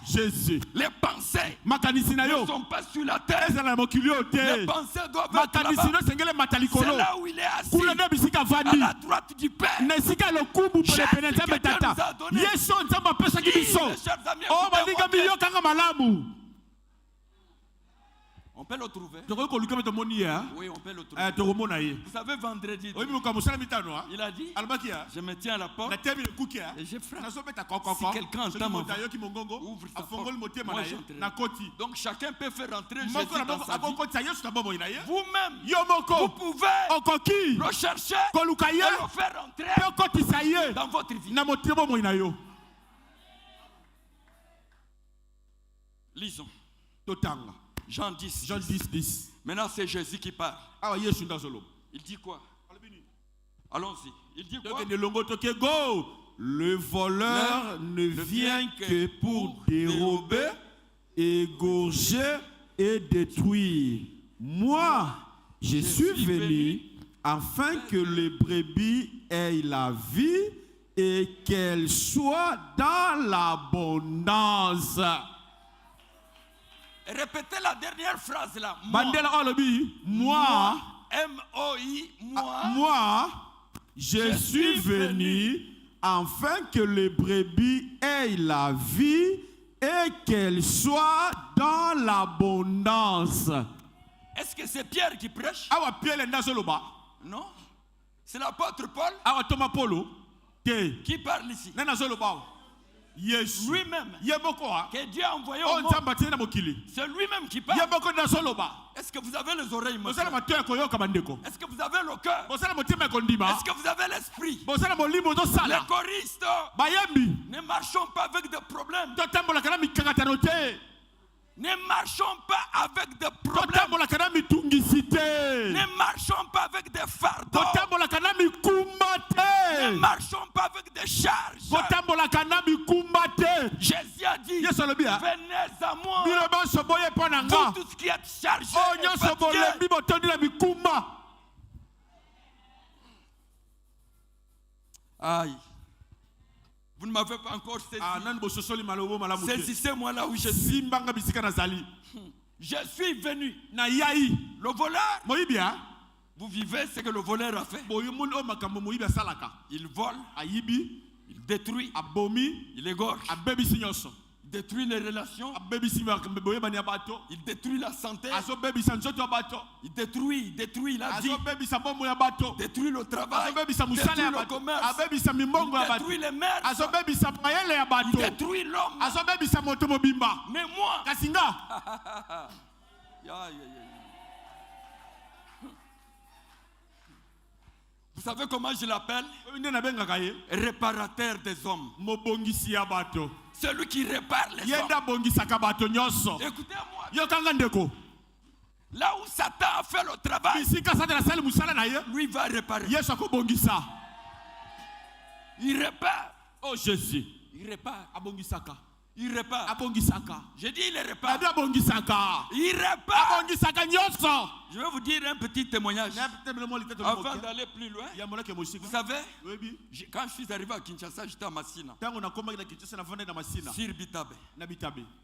Jésus. Les pensées Makanisina ne yo. sont pas sur la terre. Ezala mokili o Les te. pensées doivent être Makanisina là-bas. sengele matalikolo. C'est là où il est assis, Kula na bisika à vandi. la droite du Père. Na esika lokubu pele pele nzambe tata. Yesu nzambe apesaki biso. Mes chers amis, Oh écoutez-moi balinga bien. miyokanga malamu. On peut le trouver. Tokoki koluka mpe tomoni ye. Oui, on peut le trouver. Tokomona ye. Vous savez, vendredi, Oyebi mokambo osala mitano. il a dit, Alobaki ya. je me tiens à la porte Natemi ekuki ya. et je frappe. Nazobeta Si kokoko. quelqu'un Soki entend ma moto voix, ayoki mongongo. ouvre sa Afongoli porte. motema Moi, na ye. j'entrerai. Nakoti. Donc chacun peut faire rentrer Jésus Moko na dans moko sa vie. akokotisa Yesu na bomoi na ye. Vous-même, Yo vous moko. pouvez Okoki. rechercher Koluka et ye. le faire Pe rentrer okotisa ye. dans votre vie. Na motema bomoi na yo. Lisons. Totanga. Jean 10. Jean 10:10. Maintenant, c'est Jésus qui parle. Awa Yesu ndazolo. Il dit quoi? Allons-y. Il dit quoi? Donc ne longo toke go. Le voleur ne vient que pour dérober, égorger et détruire. Moi, je suis venu afin que les brebis aient la vie et qu'elles soient dans l'abondance. Répétez la dernière phrase là. Bandela olobi, moi, M-O-I, moi. moi, je suis venu afin que les brebis aient la vie et qu'elles soient dans l'abondance. Est-ce que c'est Pierre qui prêche? Awa Pierre ndazoloba. Non. C'est l'apôtre Paul Awa Thomas Polo. Te. qui parle ici. Nana zoloba. Yes. Lui-même, Yeboko ha. que Dieu a envoyé au On monde. tamba tena mokili. C'est lui-même qui parle. Yeboko ndazoloba. Est-ce que vous avez les oreilles Bosala maintenant? matoya koyoka bandeko. Est-ce que vous avez le cœur? Bosala motema kondima. Est-ce que vous avez l'esprit? Bosala molimo zo Les sala. choristes, Bayembi. ne marchons pas avec des problèmes. Totambola kana mikakatano te. Ne marchons pas avec des problèmes. Totambola kana mitungisite. Ne marchons pas avec des fardeaux. Totambola kana mikumba Ne te. marchons pas avec des charges. Totambola kana mikumba te. Jésus a dit, Yesu alobi ha. venez à moi, Bino bonso boye mpo na nga. vous tous qui êtes chargés Oh et nyonso fatigués. bolembi botondi na mikumba. Aïe. Vous ne m'avez pas encore saisi. Ah nani bososoli malobo malamu te. Saisissez-moi là où je suis. Simbanga bisika nazali. Je suis venu. Na yai. Le voleur, Moyibi ha. vous vivez ce que le voleur a fait. Boyomoni o makambo moyibi asalaka. Il vole, Ayibi, il détruit, abomi, il égorge, abebisi nyonso. détruit les relations, il détruit la santé, il détruit la vie, détruit le travail, détruit le commerce, il détruit les mères, il détruit l'homme. Mais moi, vous savez comment je l'appelle? Réparateur des hommes. Celui qui répare les hommes. Écoutez-moi. Là où Satan a fait le travail, lui va réparer. Il répare. Oh Jésus. Il répare. Il répare. J'ai dit il répare. Il répare. Je vais vous dire un petit témoignage avant d'aller plus loin. Vous savez, quand je suis arrivé à Kinshasa, j'étais à Massina. Sur Bitabe.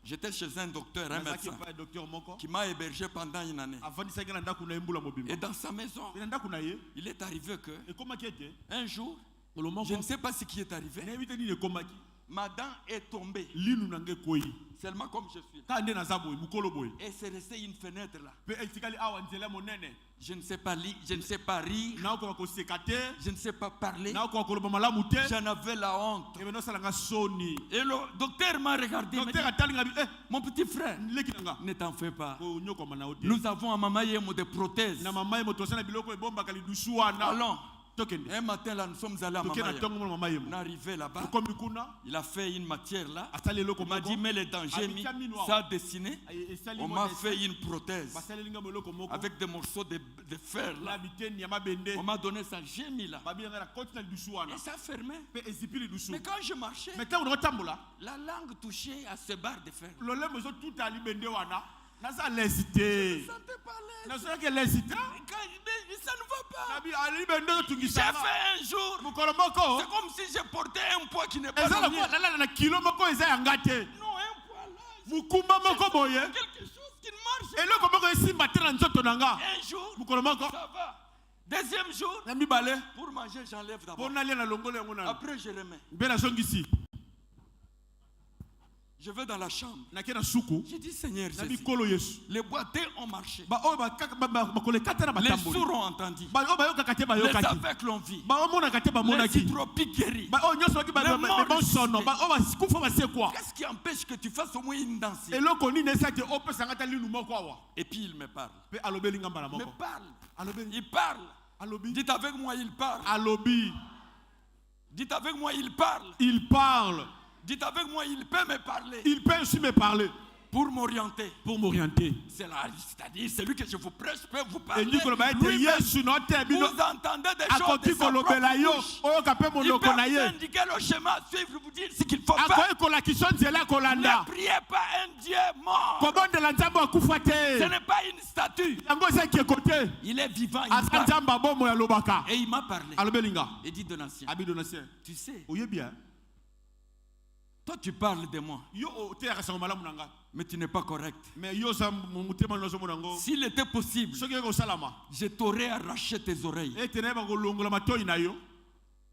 J'étais chez un docteur, un médecin, qui m'a hébergé pendant une année. Et dans sa maison, il est arrivé que un jour, je ne sais pas ce qui est arrivé. Ma dent est tombée. Seulement comme je suis. Et c'est resté une fenêtre là. Je ne sais pas lire, je ne sais pas rire, je ne sais pas parler. J'en avais la honte. Et le docteur m'a regardé. Mon petit frère, ne t'en fais pas. Nous avons à Mamaye des prothèses. Allons. Un matin là, nous sommes allés à Mamaye. On est arrivé là-bas. Il a fait une matière là. Il m'a dit, mais les dangers, ça a dessiné. On m'a fait une prothèse avec des morceaux de fer là. On m'a donné ça, j'ai mis là. Et ça fermait. Mais quand je marchais, la langue touchait à ce barre de fer. Je sentais parler. Ça ne va pas. J'ai fait un jour. C'est comme si je portais un poids qui n'est pas le mien. Non, un poids là. Quelque chose qui ne marche. Un jour, ça va. Deuxième jour, pour manger, j'enlève d'abord. Après, je remets. Je vais dans la chambre. J'ai dit, Seigneur Jésus, les boiteux ont marché. Les sourds ont entendu. Les aveugles l'ont vu. Les hydropiques guéris. Les morts. Qu'est-ce qui empêche que tu fasses au moins une danse? Et puis il me parle. Il parle. Dites avec moi, il parle. Dites avec moi, il parle. Il parle. Dites avec moi, il peut me parler. Il peut aussi me parler. Pour m'orienter. C'est-à-dire, celui que je vous prêche peut vous parler. Vous entendez des choses de sa propre bouche. Il peut vous indiquer le schéma à suivre, vous dire ce qu'il faut faire. Ne priez pas un Dieu mort. Ce n'est pas une statue. Il est vivant, il parle. Et il m'a parlé. Il dit, Donatien, tu sais, toi tu parles de moi, mais tu n'es pas correct. S'il était possible, je t'aurais arraché tes oreilles.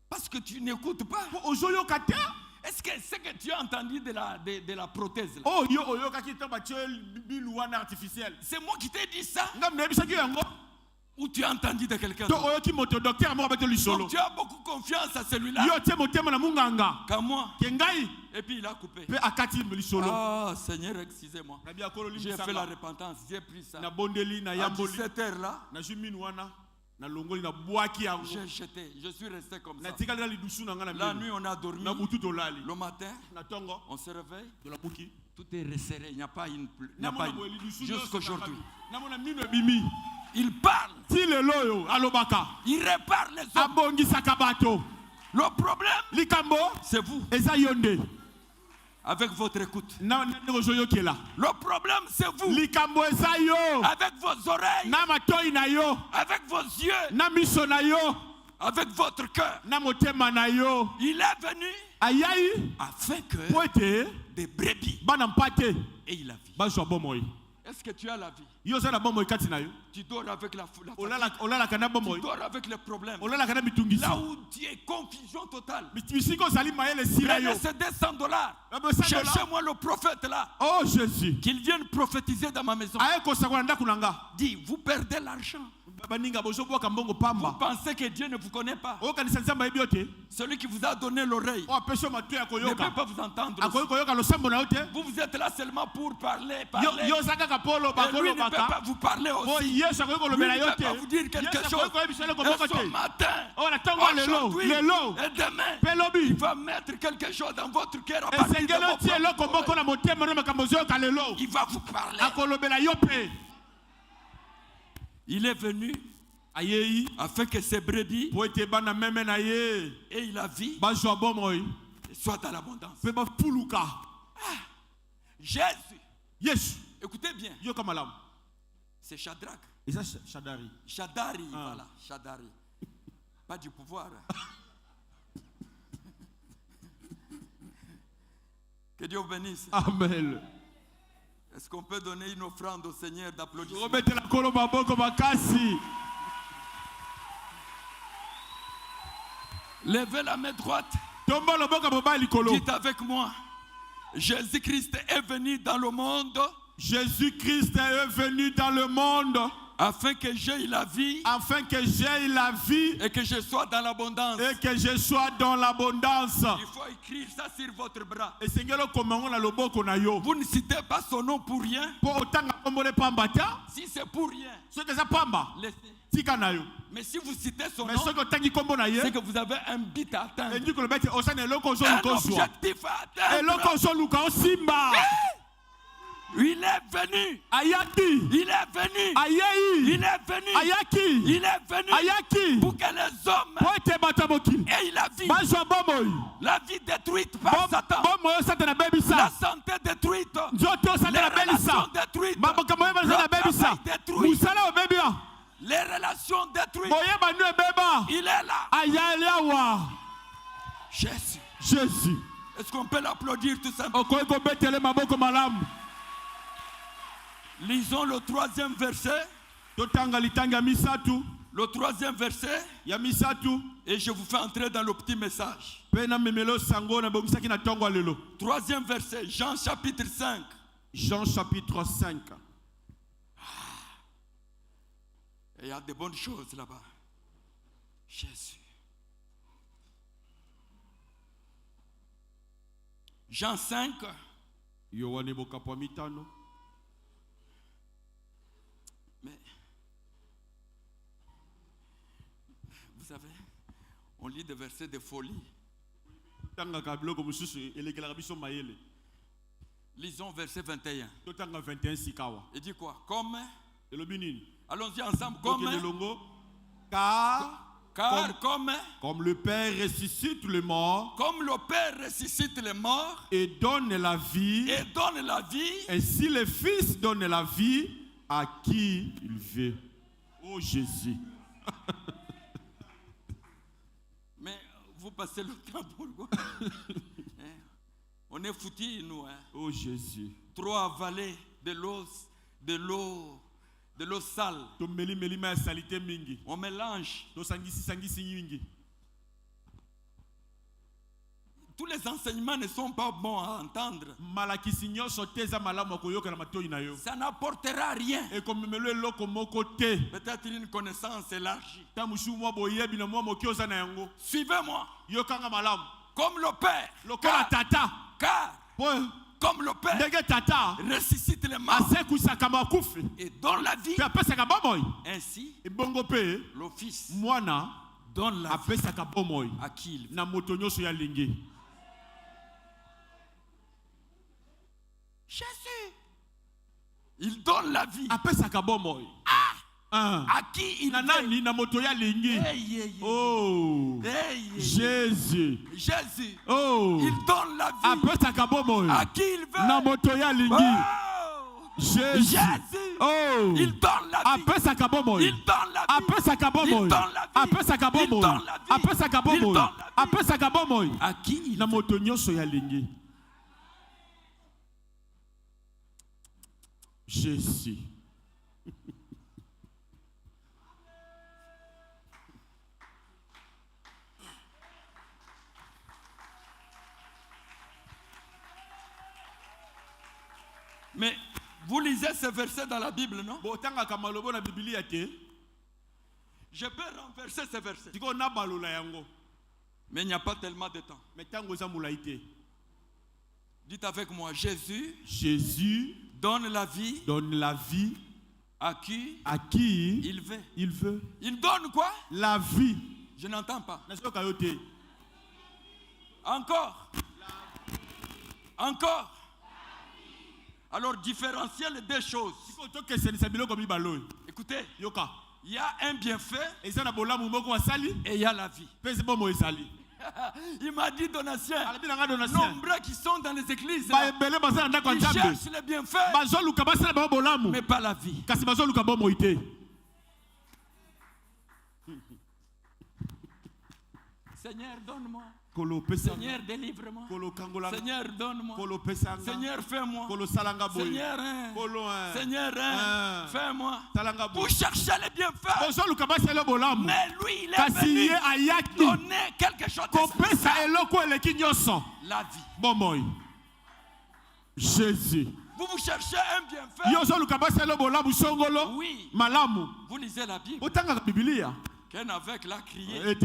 Parce que tu n'écoutes pas. Est-ce que c'est que tu as entendu de la prothèse là? C'est moi qui t'ai dit ça? Ou tu as entendu de quelqu'un d'autre? Donc tu as beaucoup confiance à celui-là qu'à moi. Et puis il a coupé. Ah Seigneur, excusez-moi. J'ai fait la repentance, j'ai pris ça. À 17h là, j'ai jeté, je suis resté comme ça. La nuit on a dormi. Le matin, on se réveille. Tout est resserré, il n'y a pas une pluie. Jusqu'aujourd'hui. Il parle. Il répare les hommes. Le problème, c'est vous. Avec votre écoute. Le problème, c'est vous. Avec vos oreilles. Avec vos yeux. Avec votre cœur. Il est venu afin que des brebis. Et il a vu. Est-ce que tu as la vie? Yo za na bomoi kati na yo. Tu dors avec la fatigue. Olala kana Tu bomoi. dors avec les problèmes. Olala kana mitungisi. Là où tu es confusion totale. Misiko zali mayele sila yo. Prenez ces $200. $100. Cherchez-moi le prophète là. Oh Jésus. Qu'il vienne prophétiser dans ma maison. Aye ko sakwana ndaku nanga. Dis, vous perdez l'argent. Baninga bozo bwa kambongo Vous pamba. pensez que Dieu ne vous connaît pas. O kanisa nzamba ebiote. Celui qui vous a donné l'oreille O apesho matu ya ne peut koyoka. pas vous entendre. Akoyoko yoka lo sambo na yote. Vous êtes là seulement pour parler. Yo zaka kapolo Et lui bakolo ne peut pas baka. vous parler Oh aussi. Yesu akoyoko lo Lui bela ne peut yote. pas vous dire quelque chose. Et ce matin, Oh la tango lelo, aujourd'hui lelo. et demain, Pelobi. il va mettre quelque chose dans votre cœur à partir de Esengelo vos tie loko propres boko na motema na makambo zo yoka lelo. oreilles. Il va vous parler. Akolobela yope. Il est venu Ayeyi. afin que ses brebis Po ete bana meme na ye. et la vie Bazwa bomoi. soient dans l'abondance. Pe ba puluka. Jésus, Yesu. écoutez bien, Yo kamalam. c'est Shadrach. Eza Shadari. Shadari, voilà, Shadari. Pas du pouvoir. Que Dieu vous bénisse. Amen. Est-ce qu'on peut donner une offrande au Seigneur d'applaudissements? Remettez la koloma boko makasi. Levez la main droite. Tomba lo boka mobali kolo. Dites avec moi. Jésus-Christ est venu dans le monde Jésus-Christ est venu dans le monde afin que j'aie la vie afin que j'aie la vie et que je sois dans l'abondance. et que je sois dans l'abondance. Il faut écrire ça sur votre bras. Esengelo komango na loboko na yo. Vous ne citez pas son nom pour rien. Po otanga kombole pamba ta. Si c'est pour rien, Soki eza pamba. laissez. Tika na yo. Mais si vous citez son Mais nom, soki otangi kombo na ye. c'est que vous avez un but à atteindre. Endi kolobete osana eloko zo Un luka ozwa. objectif à atteindre. Eloko zo luka osimba. Il est venu. Ayaki. Il est venu. Ayeyi. Il est venu. Ayaki. Il est venu Ayaki. pour que les hommes Po ete bato mokili. aient la vie. Bazwa bomoi. La vie détruite par Satan. Bomoi osatana La bebisa. santé détruite. Nzoto Les osatana relations bebisa. détruites. Maboka moyeba osatana Le bebisa. travail détruit. Musala obebia. Les relations détruites. Moyeba nu ebeba. Il est là. Ayaliawa. Jésus. Jésus. Est-ce qu'on peut l'applaudir tout simplement? Okoyi kobetele maboko malamu. Lisons le 3e verset. Totanga litanga misatu. Le 3e verset. Ya misatu. Et je vous fais entrer dans le petit message. Pena memelo sango na bomisaki na tongo lelo. 3e verset. Jean chapitre 5. Jean chapitre 5. Et il y a de bonnes choses là-bas. Jésus. Jean 5. Yohane bokapwa mitano. Mais, vous savez, on lit des versets de folie. Tanga ka biloko mususu elekelaka biso mayele. Lisons verset 21. Totanga 21 sikawa. Il dit quoi? Comme, Elobi nini? allons-y ensemble, Tokende longo. Car comme le Père ressuscite les morts comme le Père ressuscite les morts et donne la vie, et donne la vie, ainsi le Fils donne la vie à qui il veut. Oh Jésus. mais vous passez le temps pour quoi? Hein? On est foutus, nous. Hein? Oh Jésus. Trop avalé de l'eau sale. Tomeli melima ya salite mingi. On mélange. To sangisi nyingi. Tous les enseignements ne sont pas bons à entendre. Malakisi nyonso teza malamu koyoka na matoi na yo. Ça n'apportera rien. Et comme melo eloko moko te. Peut-être une connaissance élargie. Ta mushu mwa boyebi na mwa mokioza na yango. Suivez-moi. Yokanga malamu. Comme le Père. Lokola tata. Car comme le Père ndenge tata ressuscite les morts asekusaka makufi et donne la vie, pe apesaka bomoi. ainsi Ebongo pe le Fils mwana donne la vie apesaka bomoi à qui il veut. na moto nyonso ya lingi. Jésus, il donne la vie Apesaka bomoi. à qui il Na veut. nani na moto ya lingi. Hey, hey, hey. Oh Hey, hey. Jésus. Jésus, Oh il donne la vie apesaka bomoi à qui il veut. na moto ya lingi. Oh, Jésus. Jésus, Oh il donne la vie. apesaka bomoi. Il donne la vie. Apesaka bomoi. Il donne la vie. Apesaka Il bomoi. donne la vie. Apesaka Il bomoi. donne la vie. Apesaka bomoi. À qui il Na veut. moto nyonso ya lingi. Jésus. Mais vous lisez ce verset dans la Bible, non? Je peux renverser ce verset. Mais il n'y a pas tellement de temps. Dites avec moi, Jésus donne la vie à qui il veut. Il donne quoi? La vie. Je n'entends pas. Encore. Encore. Alors différenciez les deux choses. Écoutez, il y a un bienfait et il y a la vie. Il m'a dit Donatien, nombreux qui sont dans les églises, ils cherchent les bienfaits, mais pas la vie. Seigneur, donne-moi. Seigneur, délivre-moi. Seigneur, donne-moi. Seigneur, fais-moi. Seigneur, fais-moi. Vous cherchez les bienfaits. Mais lui, il est venu donner quelque chose de spécial. La vie. Jésus. Vous cherchez un bienfait. Oui. Vous lisez la Bible. Qu'un aveugle a crié.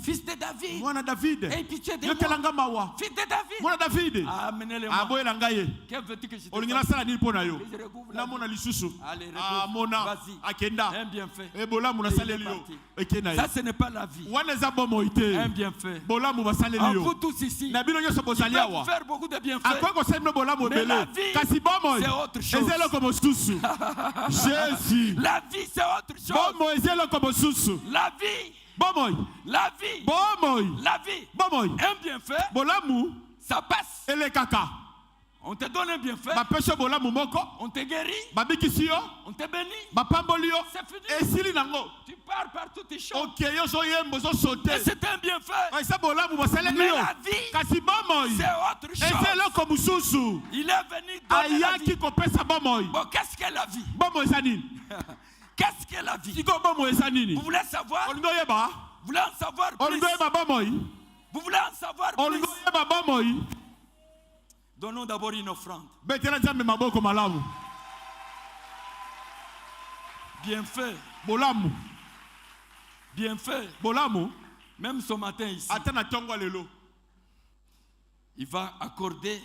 Fils de David. Aie pitié de moi. Fils de David. Amenez-le-moi. Que veux-tu que je te fasse? Allez, vas-y. Un bienfait. Ça, ce n'est pas la vie. Un bienfait. En vous tous ici, tu peux faire beaucoup de bienfaits. Mais la vie, c'est autre chose. Jésus. La vie, c'est autre chose. La vie. La vie. La vie. Un bienfait. Ça passe. On te donne un bienfait. On te guérit. On te bénit. C'est fini. Tu pars par toutes tes choses. Et c'est un bienfait. Mais la vie, c'est autre chose. Il est venu donner la vie. Bon, qu'est-ce que la vie? Qu'est-ce que la vie? Vous voulez savoir? Vous voulez en savoir plus? Vous voulez en savoir plus? Donnons d'abord une offrande. Bien fait. Bien fait. Même ce matin ici, il va accorder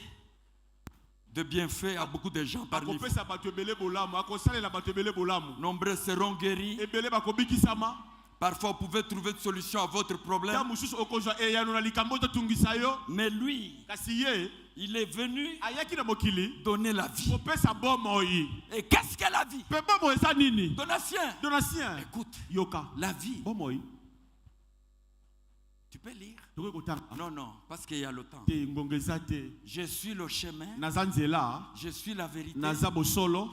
de bienfaits à beaucoup de gens parmi vous. Nombreux seront guéris. Parfois, vous pouvez trouver une solution à votre problème. Mais lui, il est venu donner la vie. Et qu'est-ce que la vie? Donatien. Écoute, la vie. Tu peux lire? Non, parce qu'il y a le temps. Je suis le chemin. Je suis la vérité.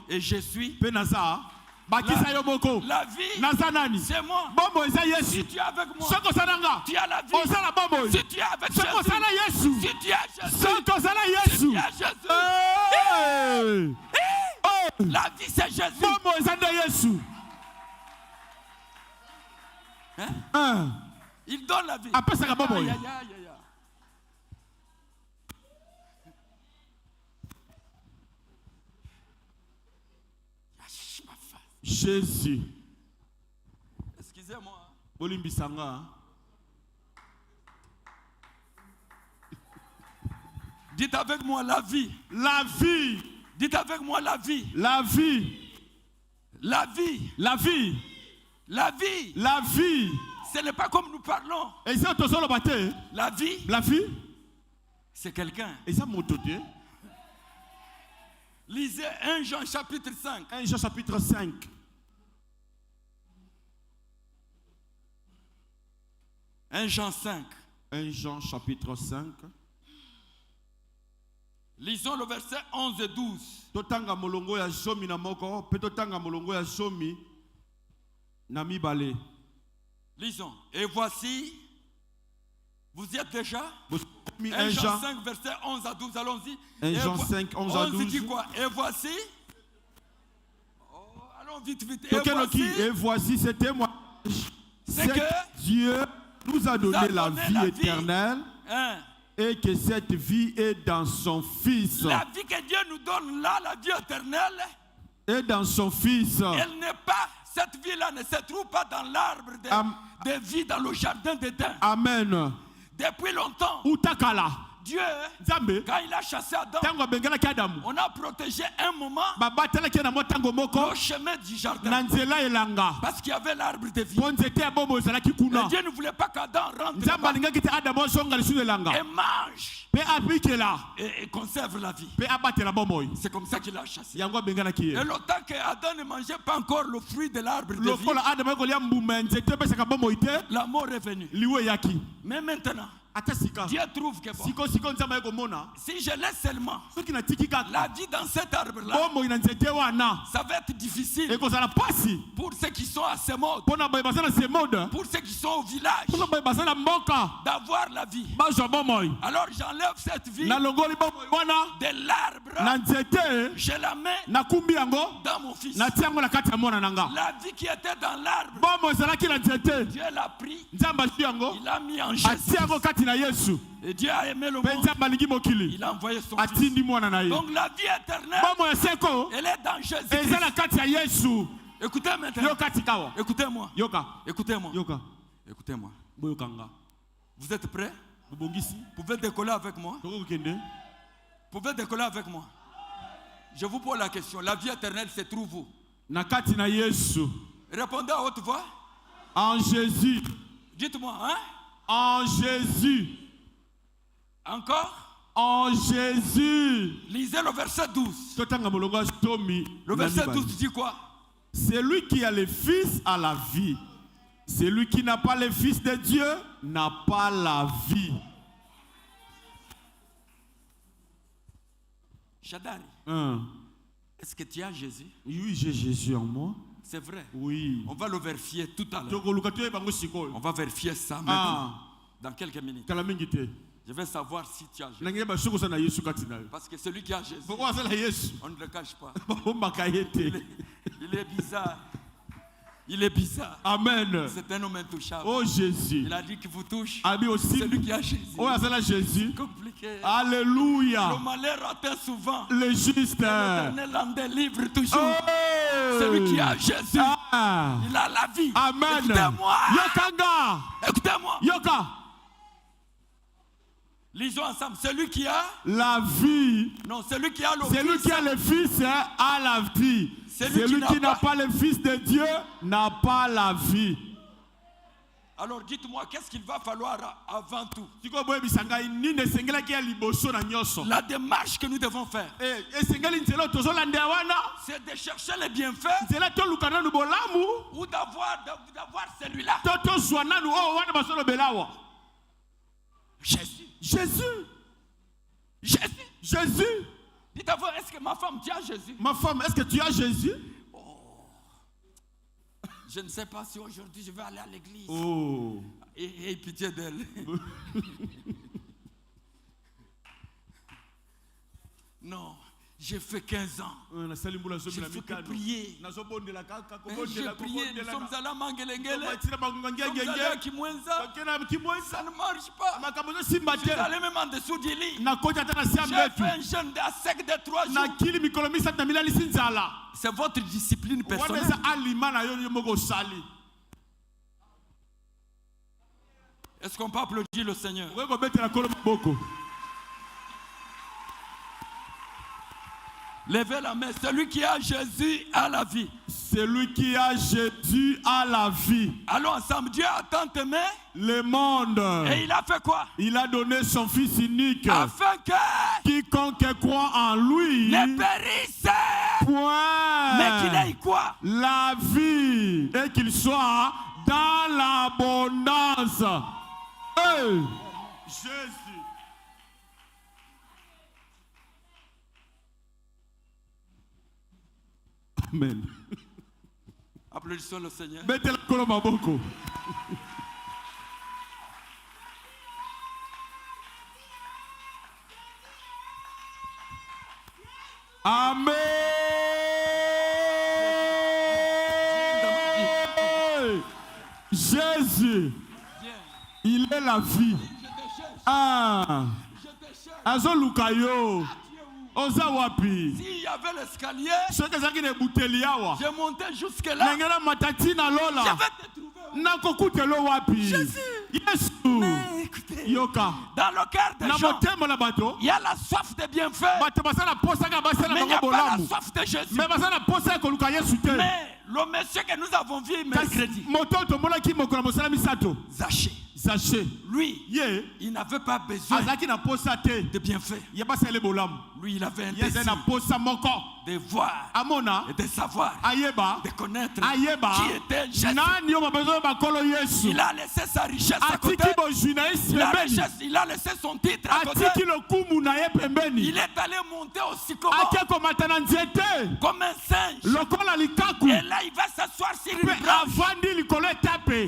Et je suis la vie. C'est moi. Si tu es avec moi, tu as la vie. Si tu es avec Jésus, si tu es Jésus, la vie c'est Jésus. Hein? Il donne la vie. Jésus. Excusez-moi. Dites avec moi la vie. La vie. Dites avec moi la vie. La vie. La vie. La vie. La vie. La vie. Ce n'est pas comme nous parlons. La vie. La vie. C'est quelqu'un. Et ça monte. Lisez 1 Jean chapitre 5. 1 Jean chapitre 5. 1 Jean 5. 1 Jean chapitre 5. Lisons le verset 11 et 12. Totanga molongo ya zomi na moko, pe totanga molongo ya zomi na mibale. Lisons. Et voici, vous y êtes déjà? 1 Jean 5, verset 11 à 12, allons-y. 1 Jean 5, 11 à 12. On dit quoi? Et voici, Lisons vite, vite. Et voici ce témoignage. C'est que Dieu nous a donné la vie éternelle. Hein. Et que cette vie est dans son Fils. La vie que Dieu nous donne là, la vie éternelle, est dans son Fils. Elle n'est pas, cette vie-là ne se trouve pas dans l'arbre de vie dans le jardin d'Éden. Amen. Depuis longtemps, Utakala. Dieu, quand il a chassé Adam, on a protégé un moment le chemin du jardin. Parce qu'il y avait l'arbre de vie. Et Dieu ne voulait pas qu'Adam rentre et mange et conserve la vie. C'est comme ça qu'il a chassé. Et le temps qu'Adam ne mangeait pas encore le fruit de l'arbre de vie, la mort est venue. Mais maintenant, Dieu trouve que bon, si je laisse seulement la vie dans cet arbre-là, ça va être difficile pour ceux qui sont à ce mode, pour ceux qui sont au village, d'avoir la vie. Alors j'enlève cette vie de l'arbre, je la mets dans mon fils. La vie qui était dans l'arbre, Dieu l'a pris, il l'a mis en Jésus. Et Dieu a aimé le monde. Il a envoyé son fils. Donc la vie éternelle, elle est dans Jésus. Écoutez maintenant. Écoutez-moi. Écoutez-moi. Écoutez-moi. Vous êtes prêts? Vous pouvez décoller avec moi? Vous pouvez décoller avec moi? Je vous pose la question. La vie éternelle se trouve où? Répondez à haute voix. En Jésus. Dites-moi, hein? En Jésus. Encore? En Jésus. Lisez le verset 12. Le verset 12 dit quoi? Celui qui a le Fils a la vie. Celui qui n'a pas le Fils de Dieu n'a pas la vie. Shadari. Est-ce que tu as Jésus? Oui, j'ai Jésus en moi. C'est vrai. Oui. On va le vérifier tout à l'heure. On va vérifier ça maintenant. Dans quelques minutes. Je vais savoir si tu as Jésus. Parce que celui qui a Jésus, on ne le cache pas. Il est bizarre. Il est bizarre. Amen. C'est un homme intouchable. Oh Jésus. Il a dit qu'il vous touche. Aussi. Celui qui a Jésus. Oh, Jésus. Compliqué. Alléluia. Le malheur atteint souvent. Le juste. L'Éternel en délivre toujours. Oh. Celui qui a Jésus. Il a la vie. Amen. Écoutez-moi. Yokanga. Écoutez-moi. Yoka. Lisons ensemble. Celui qui a la vie. Non, celui qui a le Celui Fils. qui a le Fils a la vie. Celui qui n'a pas le Fils de Dieu n'a pas la vie. Alors dites-moi, qu'est-ce qu'il va falloir avant tout? La démarche que nous devons faire, c'est de chercher les bienfaits ou d'avoir celui-là. Jésus. Jésus. Jésus. Jésus. Dites à vous, est-ce que ma femme, tu as Jésus? Ma femme, est-ce que tu as Jésus? Oh. Je ne sais pas si aujourd'hui je vais aller à l'église. Oh. Et pitié d'elle. Non. J'ai fait 15 ans. J'ai fait que prier. J'ai prié. Nous sommes allés à Mangelengele. Nous sommes allés à Kimwenza. Ça ne marche pas. Je suis allé même en dessous du lit. J'ai fait un jeûne sec de 3 jours. C'est votre discipline personnelle. Est-ce qu'on peut applaudir le Seigneur? Levez la main. Celui qui a Jésus a la vie. Celui qui a Jésus a la vie. Allons ensemble. Dieu a tant aimé le monde. Et il a fait quoi? Il a donné son Fils unique. Afin que quiconque croit en lui ne périsse point. Mais qu'il ait quoi? La vie. Et qu'il soit dans l'abondance. Hey. Jésus. Amen. Applaudissons le Seigneur. Amen. la vie. Ah. Azo lukayo. Oza wapi. S'il y avait l'escalier, je je montais jusque là. Je vais te trouver. Jésus. Mais écoutez, dans le cœur des gens, il y a la soif de bienfaits, mais il n'y a pas la soif de Jésus. Mais le monsieur que nous avons vu mercredi, Zachée, lui, il n'avait pas besoin de bienfaits. Lui, il avait un désir de voir et de savoir, de connaître qui était Jésus. Il a laissé sa richesse à côté. Il a laissé son titre à côté. Il est allé monter au sycomore comme un singe. Et là, il va s'asseoir sur une branche.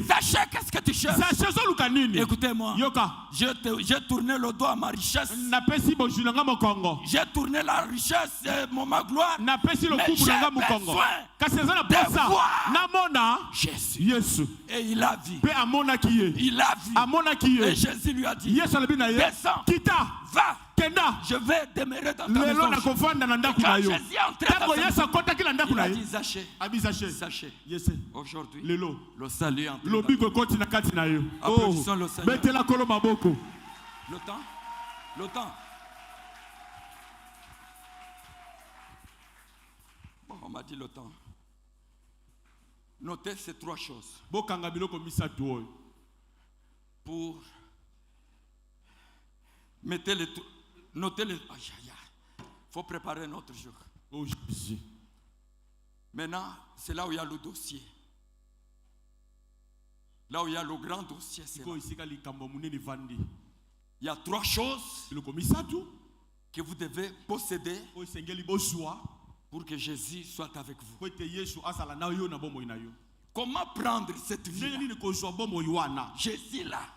Sachez qu'est-ce que tu cherches. Écoutez-moi, j'ai tourné le dos à ma richesse. J'ai tourné la richesse et ma gloire. Mais j'ai besoin de voir Jésus. Et il a vu. Il a vu. Et Jésus lui a dit, descends, va. Je vais demeurer dans ta maison. Quand Jésus est entré dans ta maison, il a dit, Zachée, aujourd'hui, le salut est entré. Applaudissons le Seigneur. Le temps. Bon, on m'a dit le temps. Notez ces trois choses. Pour notez les. Il faut préparer notre jour. Maintenant, c'est là où il y a le dossier. Là où il y a le grand dossier, c'est là. Il y a trois choses que vous devez posséder pour que Jésus soit avec vous. Comment prendre cette vie? Jésus là,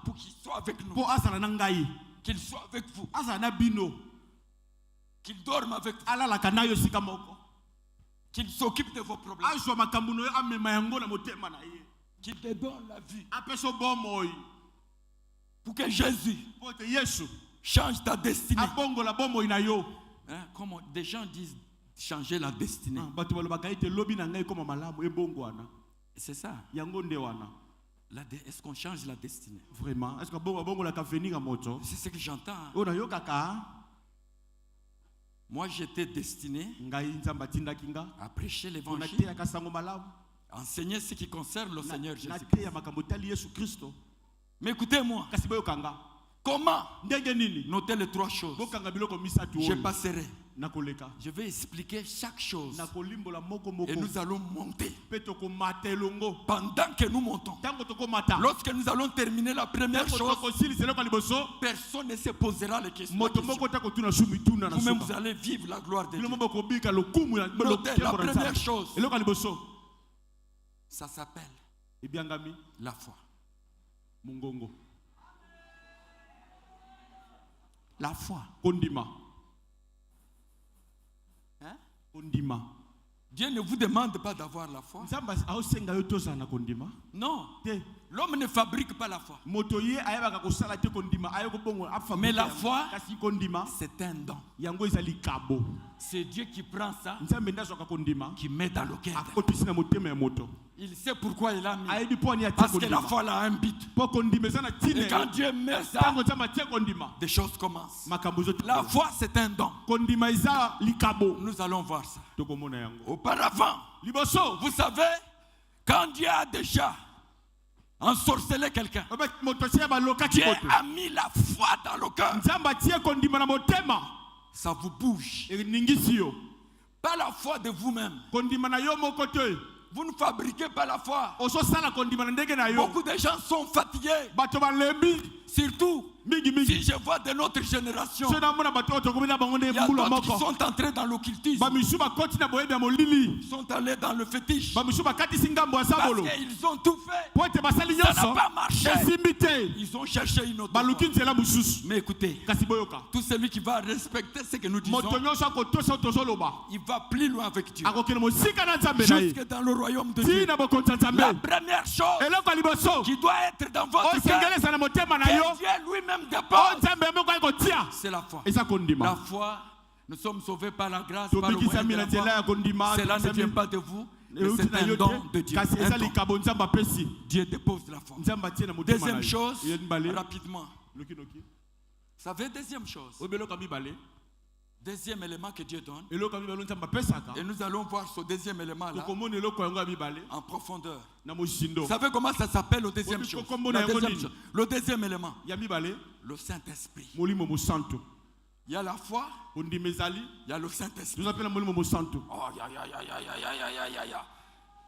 pour qu'il soit avec nous, qu'il soit avec vous, qu'il dorme avec vous, qu'il s'occupe de vos problèmes, qu'il te donne la vie, pour que Jésus change ta destinée. Hein, comme des gens disent changer la destinée. C'est ça. Est-ce qu'on change la destinée? Vraiment? Est-ce que c'est ce que j'entends. Moi j'étais destiné à prêcher l'évangile, à enseigner ce qui concerne le Seigneur Jésus-Christ. Mais écoutez-moi, comment noter les trois choses? Je passerai. Je vais expliquer chaque chose. Et nous allons monter. Pendant que nous montons, lorsque nous allons terminer la première chose, personne ne se posera les questions. Vous-même, vous allez vivre la gloire de Dieu. Notez la première chose. Ça s'appelle la foi. La foi. Hein? Dieu ne vous demande pas d'avoir la foi. Non. L'homme ne fabrique pas la foi. Mais la foi, c'est un don. C'est Dieu qui prend ça, qui met dans le cœur. Il sait pourquoi il a mis. Parce que la foi a un but. Et quand Dieu met ça, des choses commencent. La foi, c'est un don. Nous allons voir ça. Auparavant, vous savez, quand Dieu a déjà ensorcelé quelqu'un, Dieu a mis la foi dans le cœur. Ça vous bouge. Pas la foi de vous-même. Vous ne fabriquez pas la foi. Beaucoup de gens sont fatigués. Surtout, mingi mingi. si je vois de notre génération, Ceux d'amona bato tokomina bango ne il y a mbula d'autres qui moko. sont entrés dans l'occultisme. Ba mishu ba koti na boyebi ya molili. Ils sont allés dans le fétiche. Ba mishu ba kati singambo ya Parce sabolo. qu'ils ont tout fait. Po ete basali Ça n'a nyonso. pas marché. Esimite. Ils ont cherché une autre Ba voie. luki nzela mususu. Mais écoutez, Kasi boyoka. tout celui qui va respecter ce que nous disons, Moto nyonso akotosa tozoloba. il va plus loin avec Dieu. Akokele mosika na nzambe na ye. Jusque dans le royaume de Dieu. Tina bokonza nzambe. La première chose Eloko ya liboso. qui doit être dans votre cœur, Osengelesa na motema na yo. que Dieu lui-même O dépose, nzambe moko akotia. c'est la foi. Eza La kondima. foi, nous sommes sauvés par la grâce, par le Tobikisa moyen de mina la nzela ya foi. kondima. Cela ne vient pas de vous, mais Euti c'est na un yo don te. de Dieu. Kasi Un eza don. likabo nzambe apesi. Dieu dépose la foi. Nzambe atie na motema na Deuxième yo. chose, Ye mibale. rapidement. Loki loki. Vous savez, deuxième chose, Obeloko ya mibale. deuxième élément que Dieu donne, Eloko ya mibale nzambe apesaka. et nous allons voir ce deuxième élément là Tokomona eloko yango ya mibale en profondeur. na moshindo. Vous savez comment ça s'appelle au deuxième Oui, chose? comment La on a deuxième connu. chose. Le deuxième élément, Ya mibale le Saint-Esprit. molimo mosanto. Il y a la foi, Ondima ezali. il y a le Saint-Esprit. Nous appelons molimo mosanto. Oh, ya.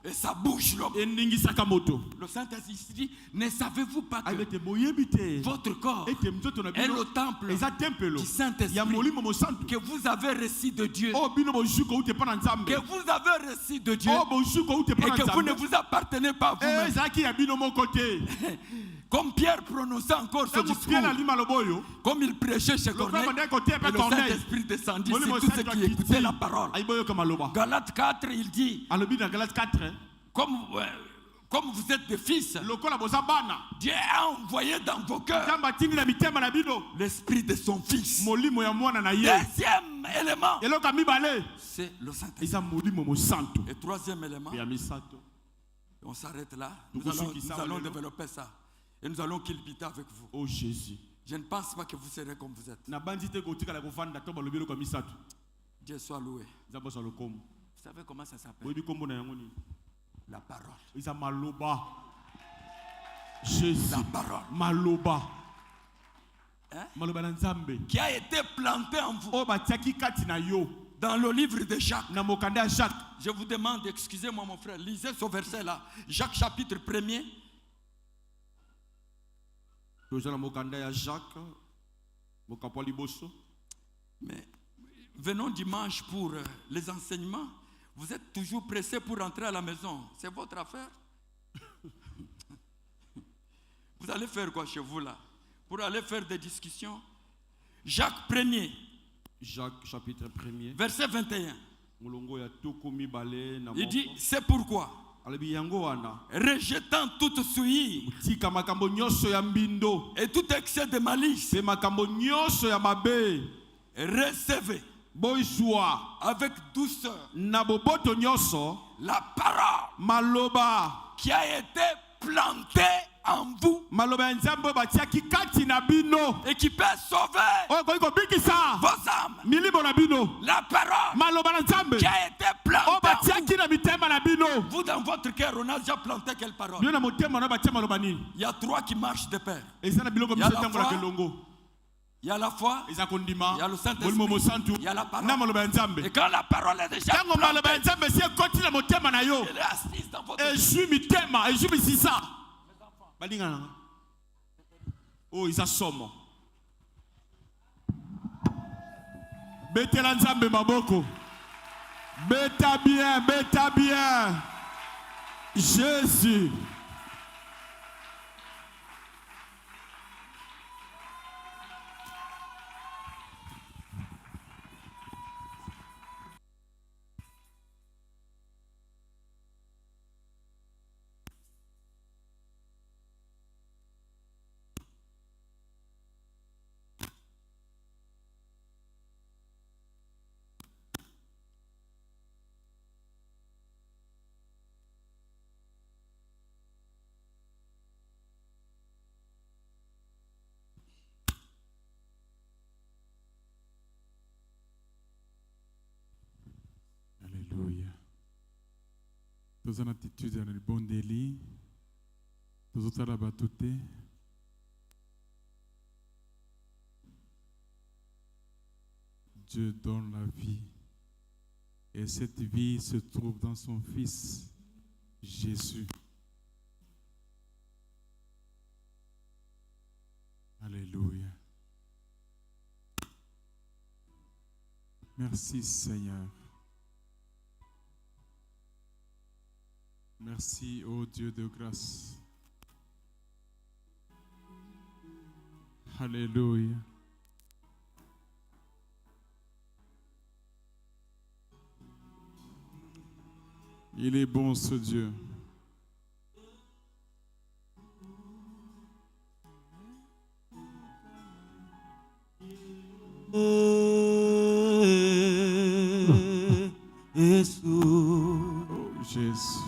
Et ça bouge l'homme. Eningisaka moto. Le Saint-Esprit dit, ne savez-vous pas que Ayete boyebi te. votre corps Ete mzoto na est bino. le temple Eza tempelo. du Saint-Esprit Ya molimo mosanto. que vous avez reçu de Dieu, Oh bino bojuko ute pa na nzambe. que vous avez reçu de Dieu, Oh bojuko ute pa et na que vous ne nzambe. vous appartenez pas à vous-même. Ezaki ya bino moko te. Comme Pierre prononçait encore ce Tango discours, Pierre alima loboyo. comme il prêchait chez Le Corneille, frère bandai côté et pe le Corneille. Saint-Esprit descendit Molimo sur tous ceux santo qui écoutaient akiti. la parole. Aiboyo kama loba. Galates 4, il dit, Alobi na Galates 4. comme vous êtes des fils, Lokola boza bana. Dieu a envoyé dans vos cœurs Nzambe atindi na mitema na bino. l'esprit de son fils. Molimo ya mwana na ye. Deuxième élément, Eloko ya mibale. c'est le Saint-Esprit. Eza molimo mosanto. Et troisième élément, Ya misato. on s'arrête là. Nous Nous allons, qui nous savent allons le nom. développer ça. Et nous allons kilbiter avec vous. Oh Jésus. Je ne pense pas que vous serez comme vous êtes. Na bandi te kotika la kovanda to balobi eloko ya misato. Dieu soit loué. Nzambe sa lokomo. Vous savez comment ça s'appelle? Boyebi kombo na yango nini? La parole. Eza maloba. Jésus. La parole. Maloba. Hein? Maloba na Nzambe. Qui a été planté en vous. Oh batiaki kati na yo. Dans le livre de Jacques. Na mokanda ya Jacques. Je vous demande, excusez-moi mon frère, lisez ce verset-là. Jacques chapitre 1er. Toza na mokanda ya Jacques. Mokapo liboso. Mais venons dimanche pour les enseignements. Vous êtes toujours pressé pour rentrer à la maison. C'est votre affaire. Vous allez faire quoi chez vous là? Pour aller faire des discussions? Jacques 1er. Jacques chapitre 1er. Verset 21. Molongo ya toko mibale na Il moko. dit, c'est pourquoi, Alobi yango wana. rejetant toute souillure Tika makambo nyonso ya mbindo. et tout excès de malice, Pe makambo nyonso ya mabe. recevez Boizwa. avec douceur Na boboto nyonso. la parole Maloba. qui a été plantée en vous Maloba ya Nzambe batiaki kati na bino. et qui peut sauver Oyo koki kobikisa. vos âmes. Milimo na bino. La parole Maloba na Nzambe. qui a été Oyo plantée en batiaki na mitema na bino. vous. Vous dans votre cœur, on a déjà planté quelle parole? Bino na motema na batia maloba nini? Il y a trois qui marchent de pair. Eza na biloko Ya miso la tango na foi. kelongo. Il y a la foi, Eza kondima. il y a le Saint-Esprit, Molimo mosantu. il y a la parole. Na maloba ya Nzambe. Et quand la parole est déjà Tango maloba plantée, ya Nzambe si ekoti na motema na yo. elle est assise dans votre cœur. Ezwi mitema, ezwi misisa. Balinga nanga. Oh, eza somo. Betela Nzambe maboko. Beta bien, beta bien. Jésus. Alléluia. Toza na attitude ya libondeli. Tozotala bato te. Dieu donne la vie. Et cette vie se trouve dans son Fils, Jésus. Alléluia. Merci Seigneur. Merci, ô Dieu de grâce. Alléluia. Il est bon ce Dieu. Oh Jésus.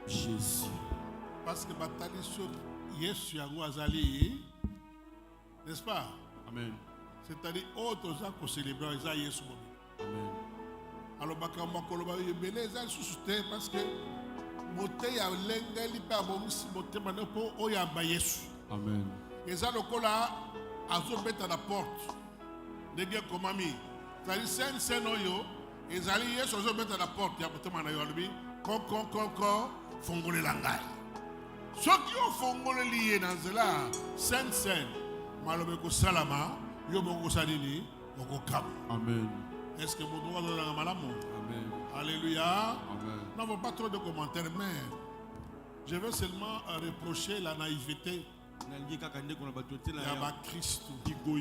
Jésus. Parce que Batali sur Yesu yango azali, n'est-ce pas? Amen. C'est-à-dire autres gens qui célèbrent Eza Yesu. Amen. Alors bakamba koloba yebele eza susute parce que moté ya lenga lipa bomisi moté manopo oya ba Yesu. Amen. Eza lokola azobeta la porte. Ndenge komami. C'est-à-dire sen oyo ezali Yesu azobeta la porte ya moté mana yo albi kon fongole langai. Soki o fongole lié dans cela sen malobe ko salama yo boko salini boko kam. Amen. Est-ce que vous doit dans malamu? Amen. Alléluia. Amen. Non, pas trop de commentaires, mais je veux seulement reprocher la naïveté. Il y a Christ. Vous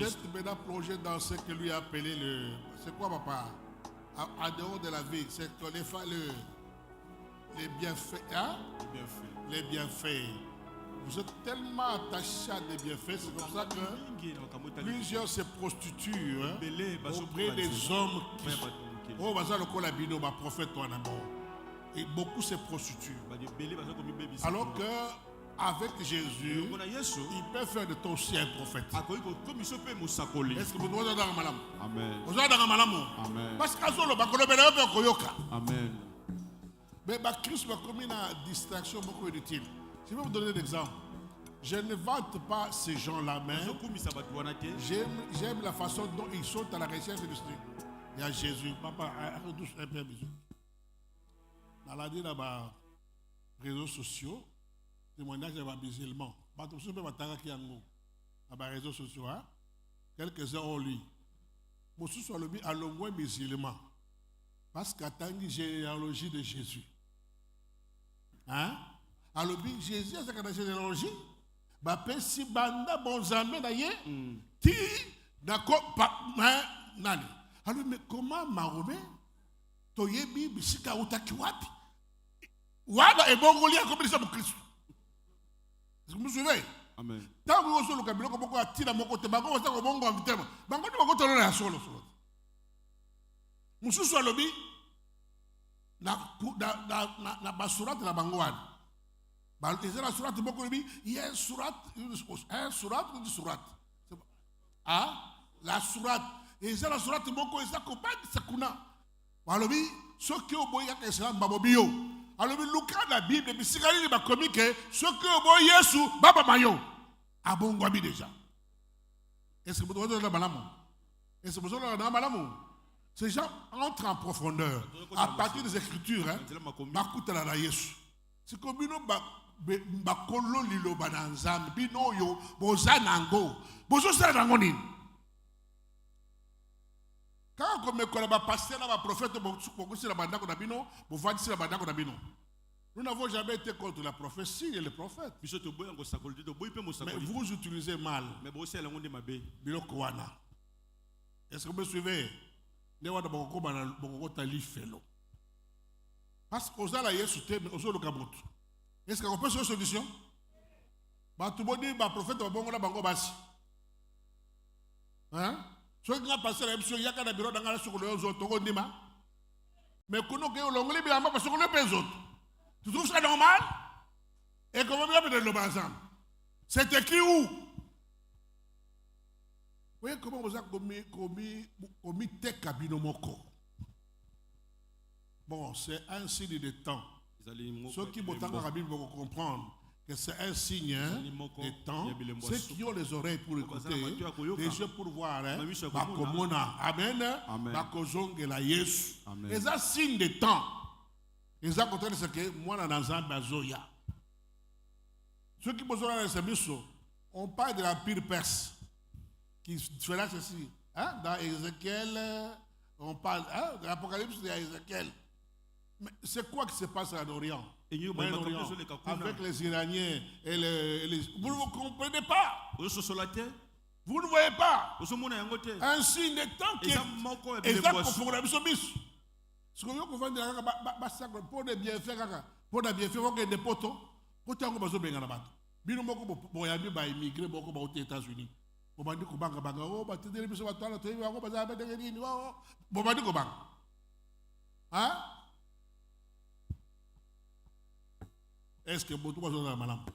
êtes maintenant plongé dans ce que lui a appelé le... C'est quoi, papa? À dehors de la vie, c'est que les bienfaits. Hein? Les bienfaits. Vous êtes tellement attaché à des bienfaits, c'est comme ça que plusieurs se prostituent auprès des hommes qui... Oh, le prophète, et beaucoup se prostituent. Alors que avec Jésus, il peut faire de toi aussi un prophète. Est-ce que vous devez dans malam? Amen. Vous avez dans malam? Amen. Parce que solo koyoka. Amen. Mais Christ va commis une distraction beaucoup inutile. Je vais vous donner un exemple. Je ne vante pas ces gens-là, mais j'aime la façon dont ils sont à la recherche du Christ. Il y a Jésus. Papa, un peu bisou. Dans la dit les réseaux sociaux, témoignage de musulmans. Les réseaux sociaux, quelques-uns ont lu. Moi, je suis à le moins musulman. Parce qu'à la généalogie de Jésus. Hein? Alors, Jésus a sa généalogie. Si banda bonzambe na ye ti d'accord nani alors mais comment marome toyebi bisika utaki wapi waba ebongoli akomisa mu Kristo. Est-ce que vous me suivez? Amen. Tant que vous le kabilo ko boko atila moko te bango sa ko bongo ambitema bango ni bako tolo na solo mususu alobi na basurat na bango wana Il y a un surat, une surat. Ah, la surat. Il y a la surat, il y a sakuna. Alors, ce qui est au boya que c'est un babobio. Alors, Luca, la Bible, et puis si il va comique, ce qui est au boya Yesu, Baba Mayo. Ah bon, Gwabi déjà. Est-ce que vous devez la malamou? Est-ce que vous devez la malamou? Ces gens entrent en profondeur à partir des Écritures. Bakutala la Yesu. C'est comme une bakolo lilo bananzam bino yo bozanango bozosanangoni. Quand comme qu'on a passé là, prophète, nous n'avons jamais été contre la prophétie et les prophètes. Mais vous utilisez mal. Est-ce que vous me suivez? Parce que vous avez Yesu, vous avez le Kabout. Est-ce qu'on peut faire une solution? Tout le monde dit, prophète, hein? Ceux qui ont passé la mission, il y a un bureau dans la sur les autres, mais qu'on a l'onglet bien parce qu'on a pas les autres. Tu trouves ça normal? Et comment bien peut-être le bazar? C'est écrit où? Oui, comment vous avez commis tes cabines moko? Bon, c'est un signe de temps. Ceux qui vont dans la Bible vont comprendre que c'est un signe de temps. Ceux qui ont les oreilles pour écouter, les yeux pour voir, Amen. Et ça, signe de temps. Et ça, c'est que moi, dans un bazoya. Ceux qui posent dans les services, on parle de la pire perse qui fera ceci. Hein? Dans Ézéchiel, on parle de l'Apocalypse d'Ézéchiel. Mais c'est quoi qui se passe en Orient? Avec les Iraniens et les... Vous ne comprenez pas. Vous ne voyez pas. Un signe de temps qui est exact pour la mission. Ce qu'on veut qu'on fasse, pour des bienfaits, pour des bienfaits, pour des potos, pour des bienfaits, pour des bienfaits. Bino moko boyabi ba immigré boko ba aux États-Unis. Bobandi ko banga banga o ba tedele biso ba tala toyi ba ko ba za ba de ni o bobandi ko banga. Hein? Est-ce que beaucoup de gens malam?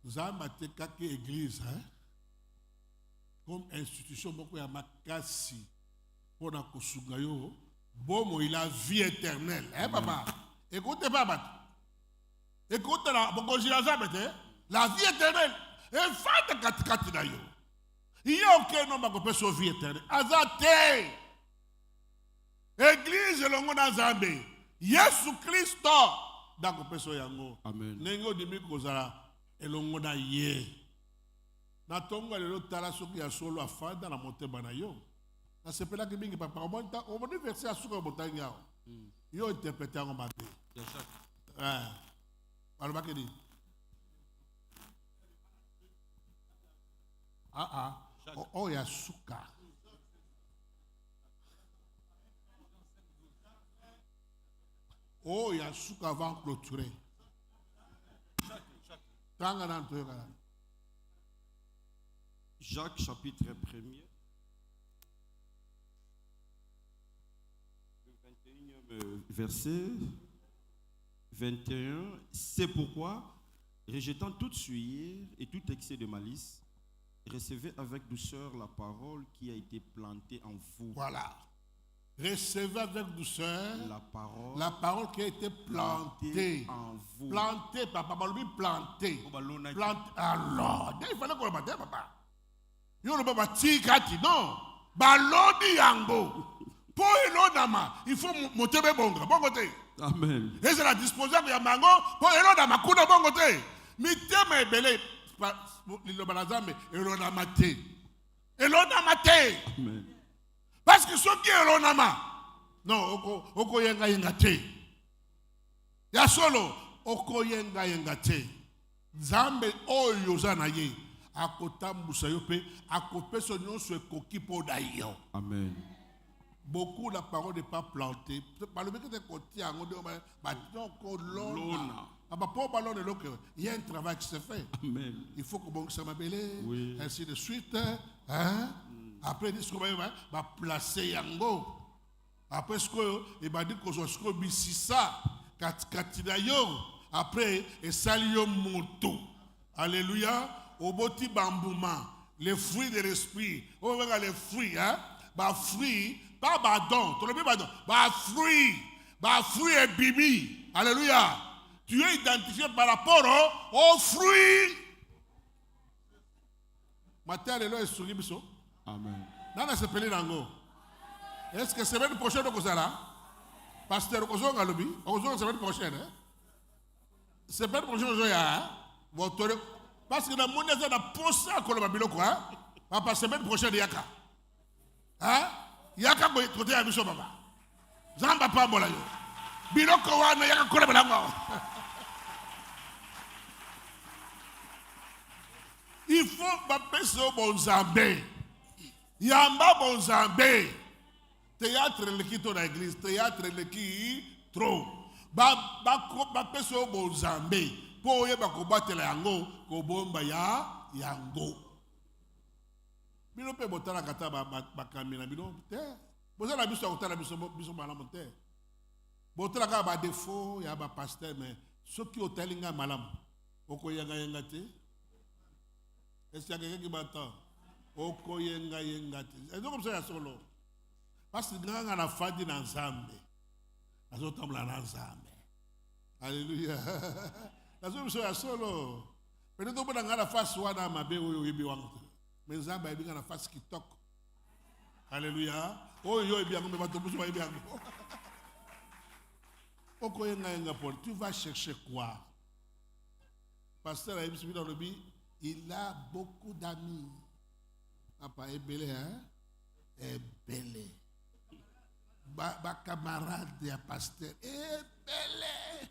Zamba te kake église hein? Comme institution beaucoup ya makasi pour na kosunga yo bomo il a vie éternelle. Hein papa? Écoutez papa. Écoutez la vie éternelle. Et faites katikati na yo. Il y a aucun homme qui peut sauver vie éternelle. Azate. Église longo na Zambé. Yesu Christo. Dako peso yango. Amen. Nengo dimi kozala elongo na ye. Na tonga lelo tala soki ya solo afanda na motema na yo. Na sepela ki mingi papa. On va verser à suka botanya. Yo interpréter en mabe. Alors, qu'est-ce oh, il y a souka. Oh, il y a souka avant de clôturer. Jacques chapitre 1er. Le 21e verset. 21, c'est pourquoi, rejetant toute souillure et tout excès de malice, recevez avec douceur la parole qui a été plantée en vous. Voilà. Recevez avec douceur la parole qui a été plantée en vous. Plantée, papa, lui plantée. Alors, il fallait qu'on le batte, papa. Il ne peut pas tigati, non. Balodi yango. Pour l'onama, il faut monter mes bons côté. Amen. Et c'est la disposition de Yamango pour l'onama, kuna bon côté. Mitema ebele, le balazame, et l'onamate. Et l'onamate. Amen. Parce que ce qui est l'onama, non, oko yenga yengate. Ya solo, oko yenga yengate. Zambe oyo zanaye. Akotambusa yope, akope sonyon se koki po dayo. Amen. Beaucoup la parole n'est pas plantée. Par le fait que tu côté en il y a un travail qui se fait. Amen. Il faut que bon ça m'appelle, ainsi de suite. Hein? Après, il va placer yango. Après, il va dire que je suis ça. Katinayo. Après, et salio moto. Alléluia. Oboti bambouma. Les fruits de l'esprit. On va les fruits, hein. Bah, fruits, pas badon. Tu le badon. Bah, fruits et bibi. Alléluia. Tu es identifié par rapport aux fruits. Matin, alléluia, souris, biso. Amen. Nana se peli nango. Est-ce que semaine prochaine, on va là? Pasteur, on va là. On va semaine prochaine. Semaine prochaine, on va là. Parce que dans le monde, il y a un poste à Kolomabilo, quoi. Parce que semaine prochaine, il y a un. Hein? Il y a un côté à Bisso Baba. Zamba pas bon là. Biloko wana yaka kola balanga. Il faut m'appeler bon Zambé. Yamba bon Zambé. Théâtre le qui dans l'église, théâtre le qui trop. M'appeler bon Zambé. Pour y combattre la yango, ko bomba ya yango. Bino pe botala kata ba kamina bino te. Bozala biso kotala biso malamu te. Botala ka ba défaut ya ba pasteur mais ceux qui otalinga malamu. Oko yenga te. Est-ce qu'il y a quelqu'un qui m'entend? Oko yenga te. Et donc comme ça ya solo. Parce que grand na fadi na Nzambe. Azotambla na Nzambe. Alléluia. La solution est solo. Peut-être que vous avez la face ou dans ma béo ou yibi wang. Mais Nzambe a bien la face qui toque. Alléluia. Oh yo bien mais pas tout besoin bien. Okoyenga Paul, tu vas chercher quoi? Pasteur a dit dans le bi, il a beaucoup d'amis. Papa est belé hein? Est belé. Ba camarade de pasteur est belé.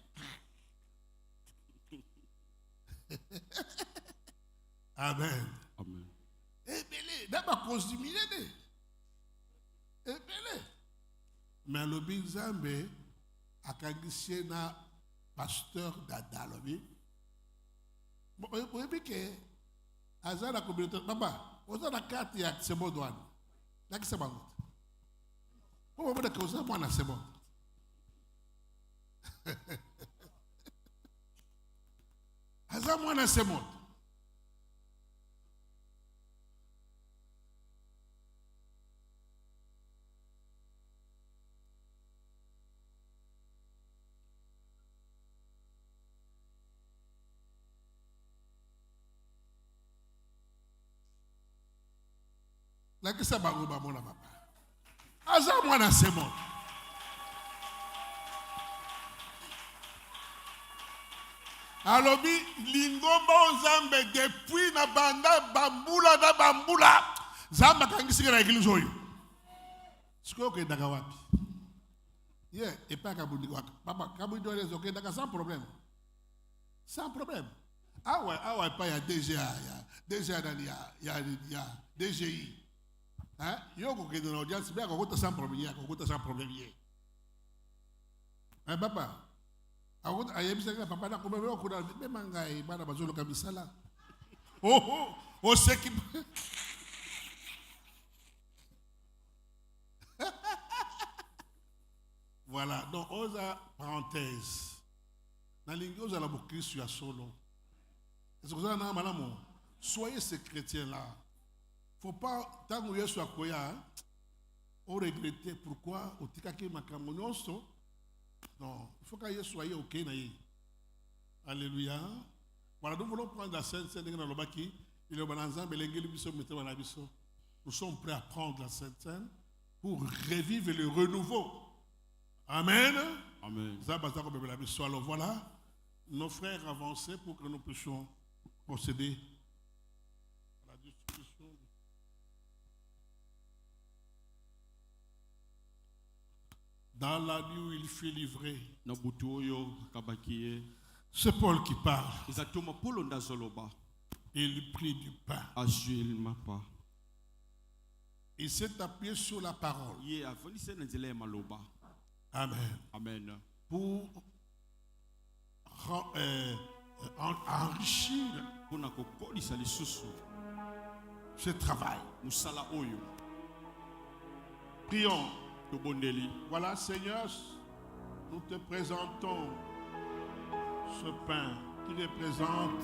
Amen. Amen. Ebele, d'abord consumé. Ebele. Mais le Nzambe a kagissé na pasteur dada lobi. Vous voyez que Azar la communauté, papa, vous avez la carte ya c'est bon douane. Là qui c'est bon. Vous voyez que vous avez moi c'est bon. Azar moi c'est bon. Là que ça va vous mon papa. Azar moi c'est bon. Alobi lingomba Nzambe depuis na banda bambula Nzambe kangisika na église oyo. Siko ke daga wapi? Yeah, et pas kabundi waka. Papa kabundi les ok daga sans problème. Sans problème. Ah ouais pas ya DGA ya DGI. Hein? Yo ko ke dans l'audience bien ko sans problème ya ko sans problème ya. Hein papa? Papa na kumbe kuna mangai bana bazolo kabisala. Oh seki. Voilà, donc osa parenthèse. Na lingi osa la bokristo ya solo. Est-ce que vous avez malamu? Soyez ces chrétiens là. Faut pas tant que Yesu akoya on regretter pourquoi otikaki makambo nyonso. Non, il faut qu'il soit OK. Alléluia. Voilà, nous voulons prendre la Sainte Seine dans le baki. Nous sommes prêts à prendre la Sainte Seine pour revivre le renouveau. Amen. Amen. Alors voilà, nos frères avancés pour que nous puissions procéder à la distribution. Dans la nuit où il fut livré, c'est Paul qui parle. Il prit du pain. Il s'est appuyé sur la parole. Amen. Amen. Pour enrichir ce travail. Prions. Voilà, Seigneur, nous te présentons ce pain qui représente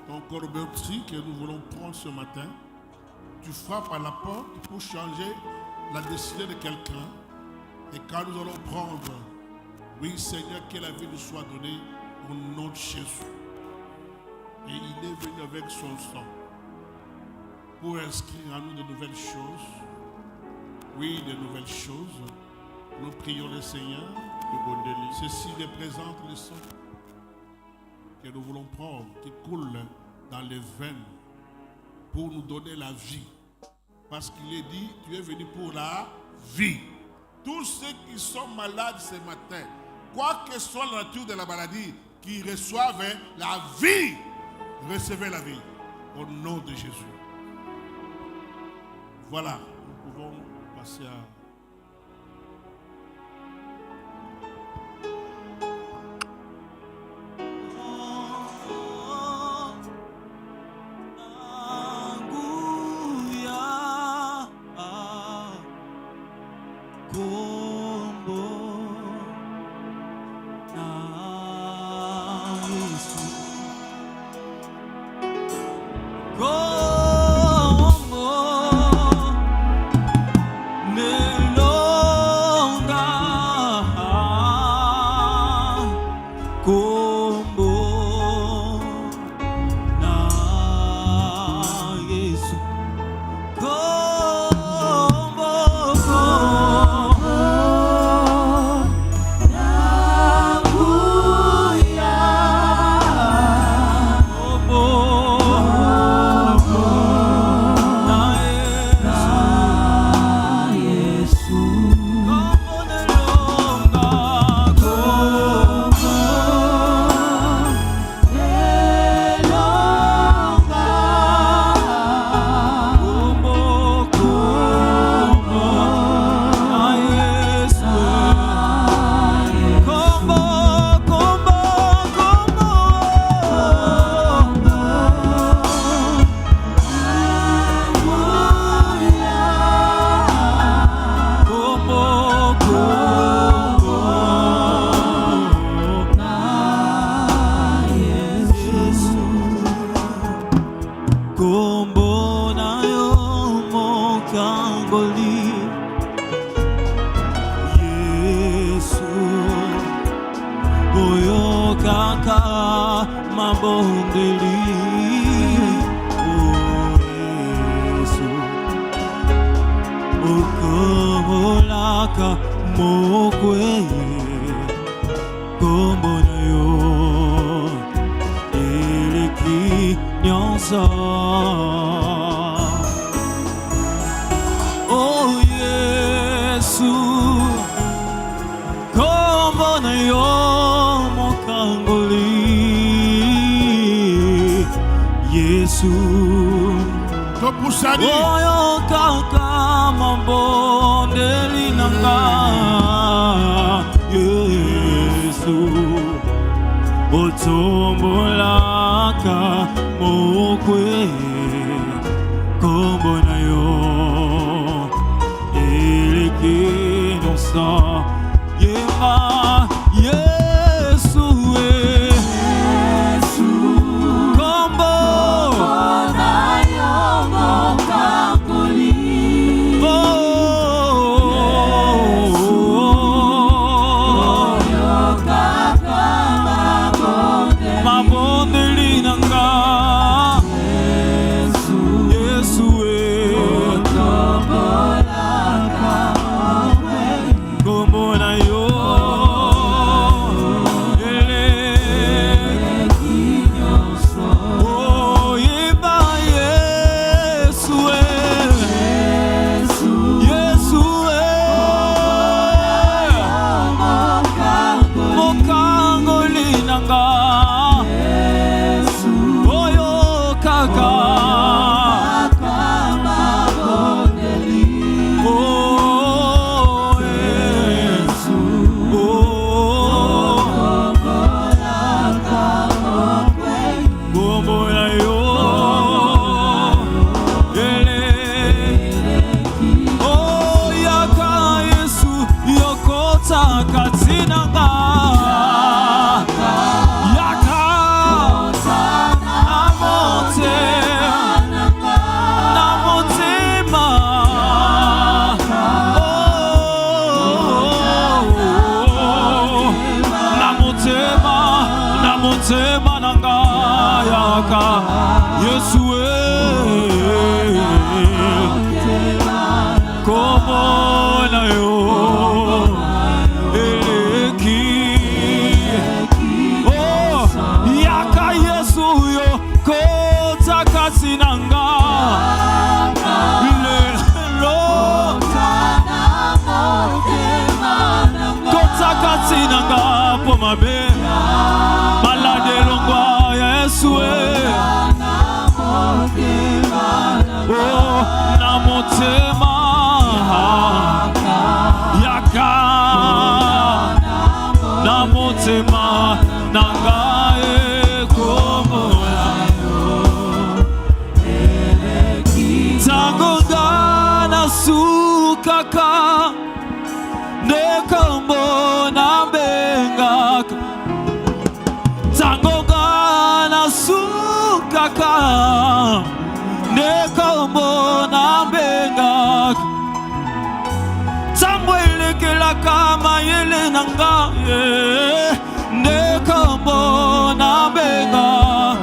ton corps meurtri que nous voulons prendre ce matin. Tu frappes à la porte pour changer la destinée de quelqu'un. Et quand nous allons prendre, oui Seigneur, que la vie nous soit donnée au nom de Jésus. Et il est venu avec son sang pour inscrire en nous de nouvelles choses. Oui, de nouvelles choses. Nous prions le Seigneur. Ceci représente le sang que nous voulons prendre, qui coule dans les veines pour nous donner la vie. Parce qu'il est dit, tu es venu pour la vie. Tous ceux qui sont malades ce matin, quoi que soit la nature de la maladie, qui reçoivent la vie, recevez la vie au nom de Jésus. Voilà, nous pouvons passer à... motema nanga yaka Yesu komona yo eleki oh yaka Yesu yo kotaka sinanga lelo kotaka sinanga po mabe malade longwa Yesu oh na motema yaka na motema nanga komona tangonga na sukaka nekombona bengaka tangonga na sukaka nekombona bengaka tambwelekelaka mayele nanga nekombona bengaka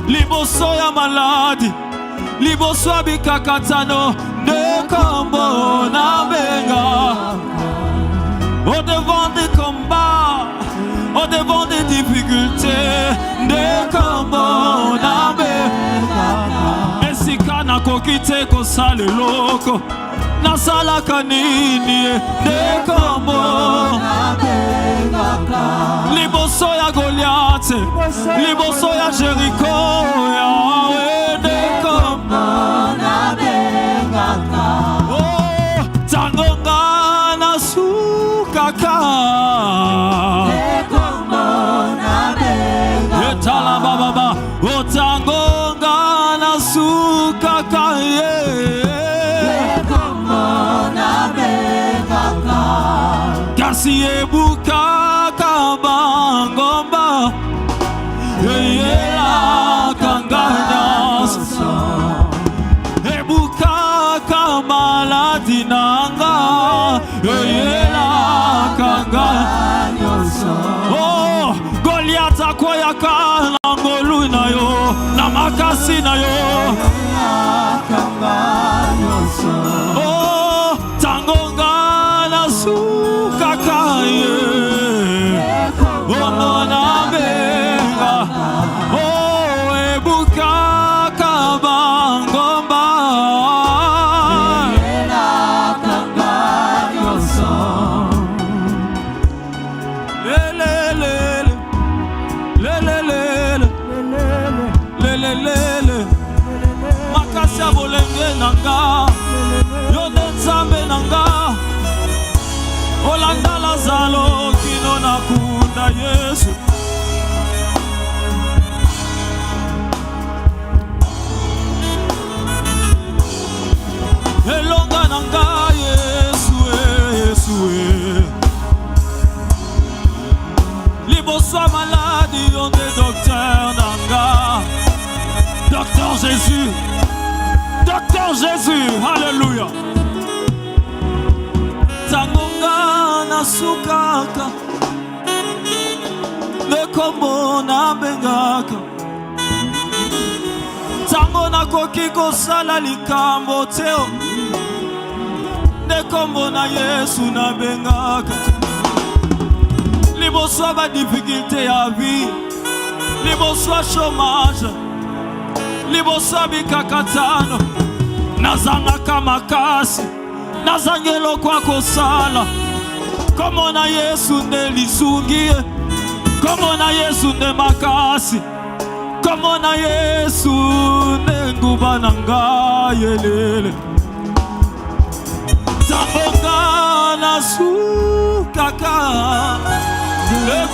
liboso ya maladi liboso ya bikakatano nekombona bengaka au devant des combats, au devant des difficultés, de kombona bengaka esika nakokite kosala eloko nasalaka nini de kombona bengaka liboso ya Goliath liboso ya Jericho yawe de kombona bengaka oh tangonga na sukaka etala baba otangonga na sukaka kasi ebukaka bangomba yeyelakanganyasa ebukaka maladi nanga yeyelakanganyasa oh Goliath akoyaka na ngolu na yo na makasi na yo oh tangonga na sukaka omona benga oh ebukaka bangomba makasi ya bolenge nanga yo nde nzambe nanga olanda lazalo kino nakunda Yesu elonga nanga Yesu Yesu liboso maladi yo nde docteur nanga Docteur Jésus, Docteur Jésus, Alléluia. Tangonga na sukaka, nekombona bengaka. Tango na koki kosala likambo teo, nekombona Yesu na bengaka. Liboso ba difficulté ya vie, liboso chômage. Liboso bikakatano nazangaka makasi nazangelo kwa kosala komona Yesu nde lisungi komona Yesu nde makasi komona Yesu nde nguba nanga yelele tangonga na sukaka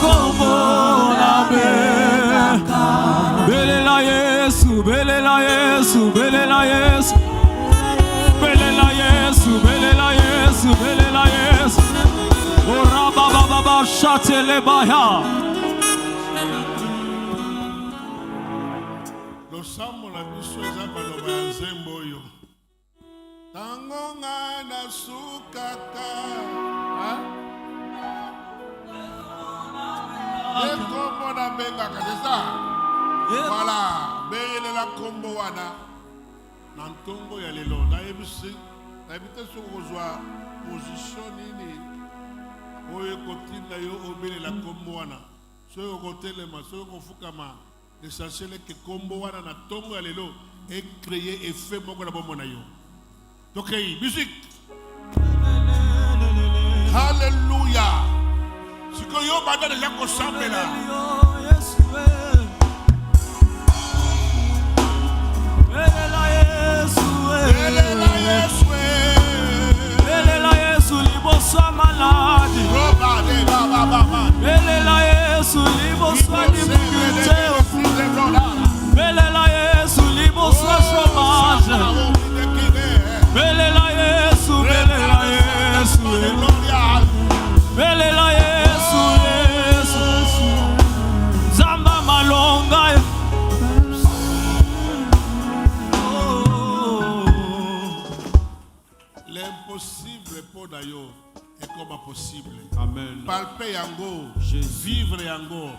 komona bengaka belela Yesu belela Yesu belela Yesu belela Yesu belela Yesu belela Yesu ora baba baba chatele baya losambo na biso eza baloba ya nzembo oyo tangonga na sukaka ekomo wana benga kadesa. Voilà, beyele la kombo wana. Nantongo ya lelo na ebisi. Na ebite so kozwa position nini. Oye kotinda yo obele la kombo wana. So yo kotelema, so yo kofukama. L'essentiel est que kombo wana na tongo ya lelo et créer effet moko na bomona yo. Donc musique. Alléluia. Si que yo bada déjà ko sambela. Elela Yesu liboso maladi. Elela Yesu liboso difficulté. Elela Yesu liboso chômage. Elela Yesu, Elela Yesu. Elela Yesu, Yesu. Zamba malonga. L'impossible pour d'ailleurs est comme possible. Amen. Palper yango, vivre yango.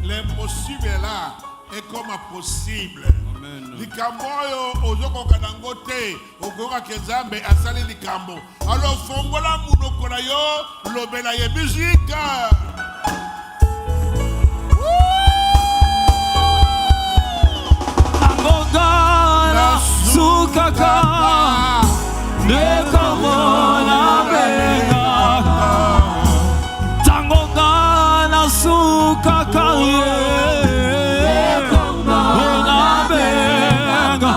L'impossible est là est comme possible. Amen. Likambo yo ozoko kanango te okoka kezambe asali likambo. Alors fongola munoko na yo lobela ye musique. Angogana sukaka nekomona benga. Tangogana sukaka nekomona benga.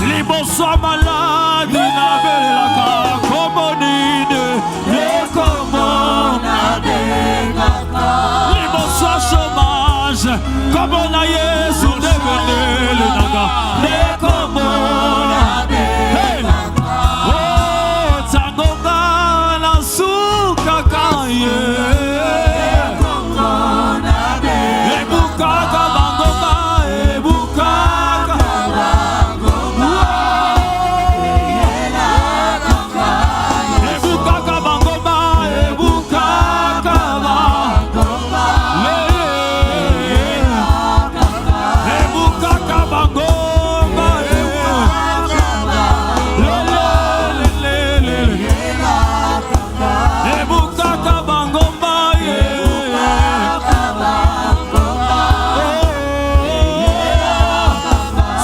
Liboso maladi na belaka komonide nekomona benga. Liboso chômage komona Yesu devenele naga nekomona benga. Oh tangogana sukaka nekomona benga. Ebukaka bangoka ebukaka bangoka. Ebukaka bangoka ebukaka bangoka. Ebukaka bangoka ebukaka bangomba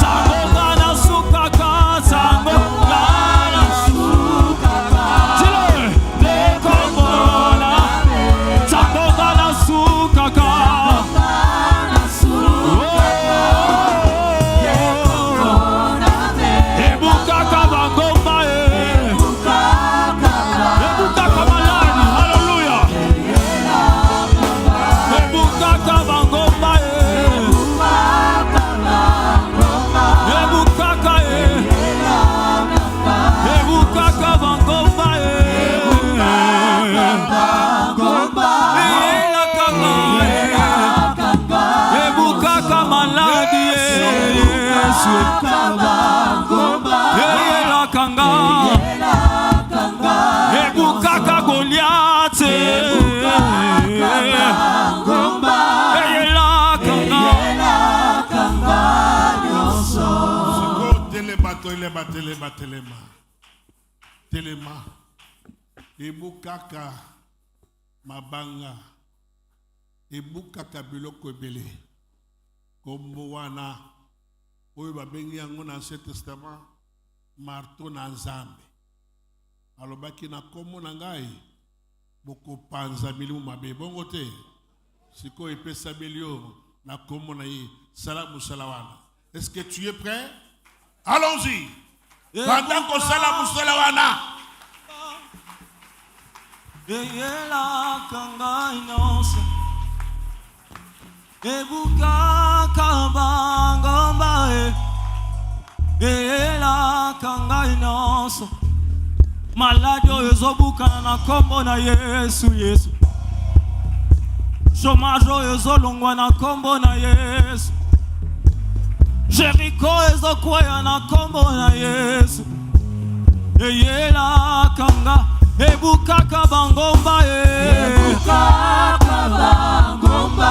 sangogana sukaka sangogana sukaka nekomona sangogana sukaka ebukaka bangomba ebukaka maladi. Haleluya. Ebukaka bangomba ebukaka ebukaka bangomba ebukaka maladi Yesu eyelakanga ebukaka Goliath eyelakanga Telema. Ebukaka mabanga. Ebukaka biloko ebele. Kombo wana oyo babengi yango na Ancien Testament marteau na nzambe. Alobaki na kombo na ngai bokopanza milimu mabe bongo te. Siko epesa belio na kombo na ye sala musala wana. Est-ce que tu es prêt? Allons-y. Pendant qu'on sala musala wana. eyelakanga inonsa ebukaka bangomba eyelakanga inonsa maladi oyo ezobukana na kombo na Yesu. Chômage oyo ezolongwa na kombo na Yesu. Jericho ezokwea na kombo na Yesu. Eyelakanga ebukaka bangomba ebukaka bangomba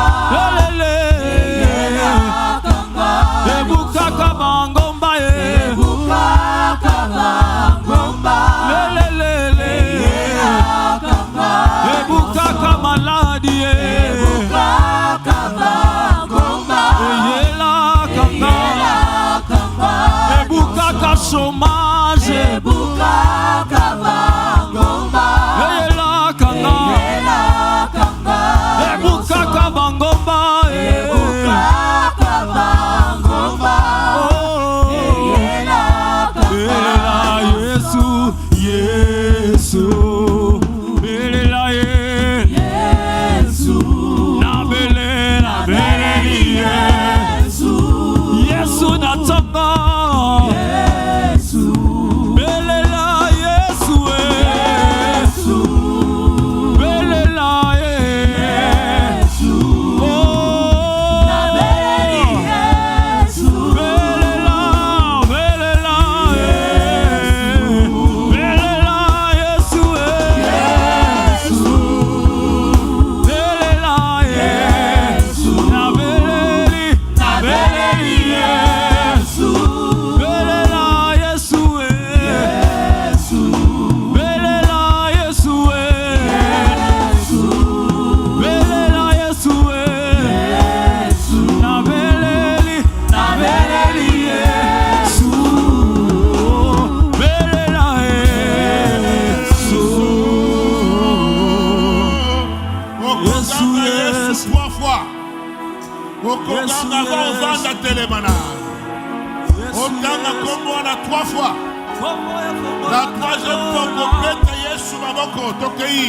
La troisième fois complète, Yesu Maboko, Tokei.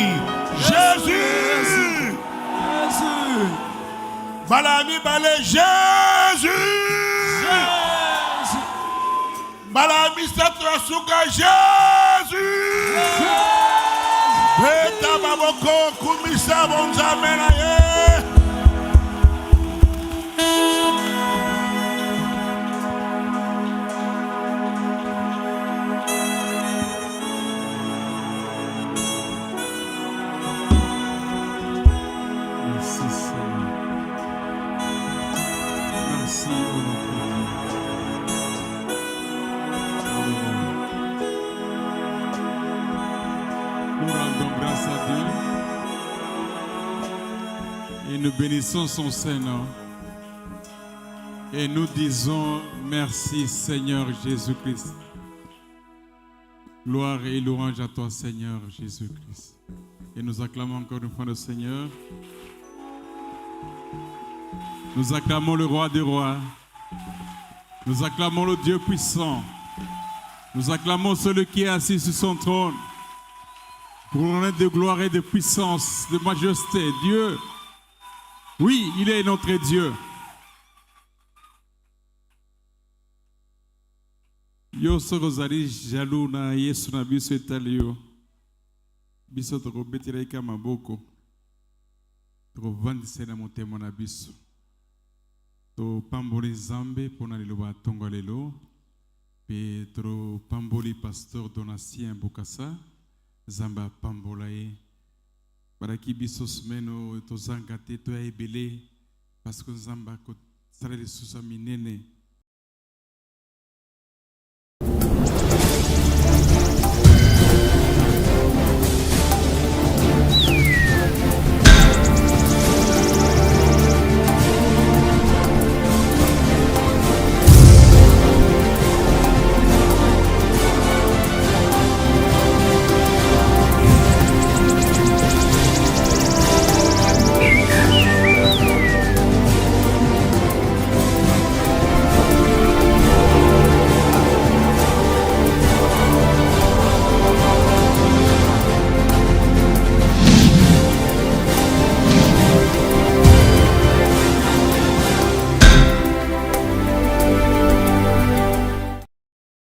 Jésus! Balami Balé, Jésus! Balami Satrasuka, Jésus! Beta Maboko, Kumisa Bonzamenaye. Nous bénissons son Seigneur et nous disons merci Seigneur Jésus-Christ. Gloire et louange à toi Seigneur Jésus-Christ. Et nous acclamons encore une fois le Seigneur. Nous acclamons le roi des rois. Nous acclamons le Dieu puissant. Nous acclamons celui qui est assis sur son trône. Couronné de gloire et de puissance, de majesté. Dieu. Oui, il est notre Dieu. Yo sorozali jaloux na Yesu na biso etalio. Biso tokobetela ika maboko. Tokovandisa na motema na biso. Topamboli Nzambe pona liloba tongo lelo. Pe topamboli pasteur Donatien Bokassa. Zamba pambola ye. Baraki biso semeno tozanga te to ya ebele parce que Nzamba ko sala lisusu minene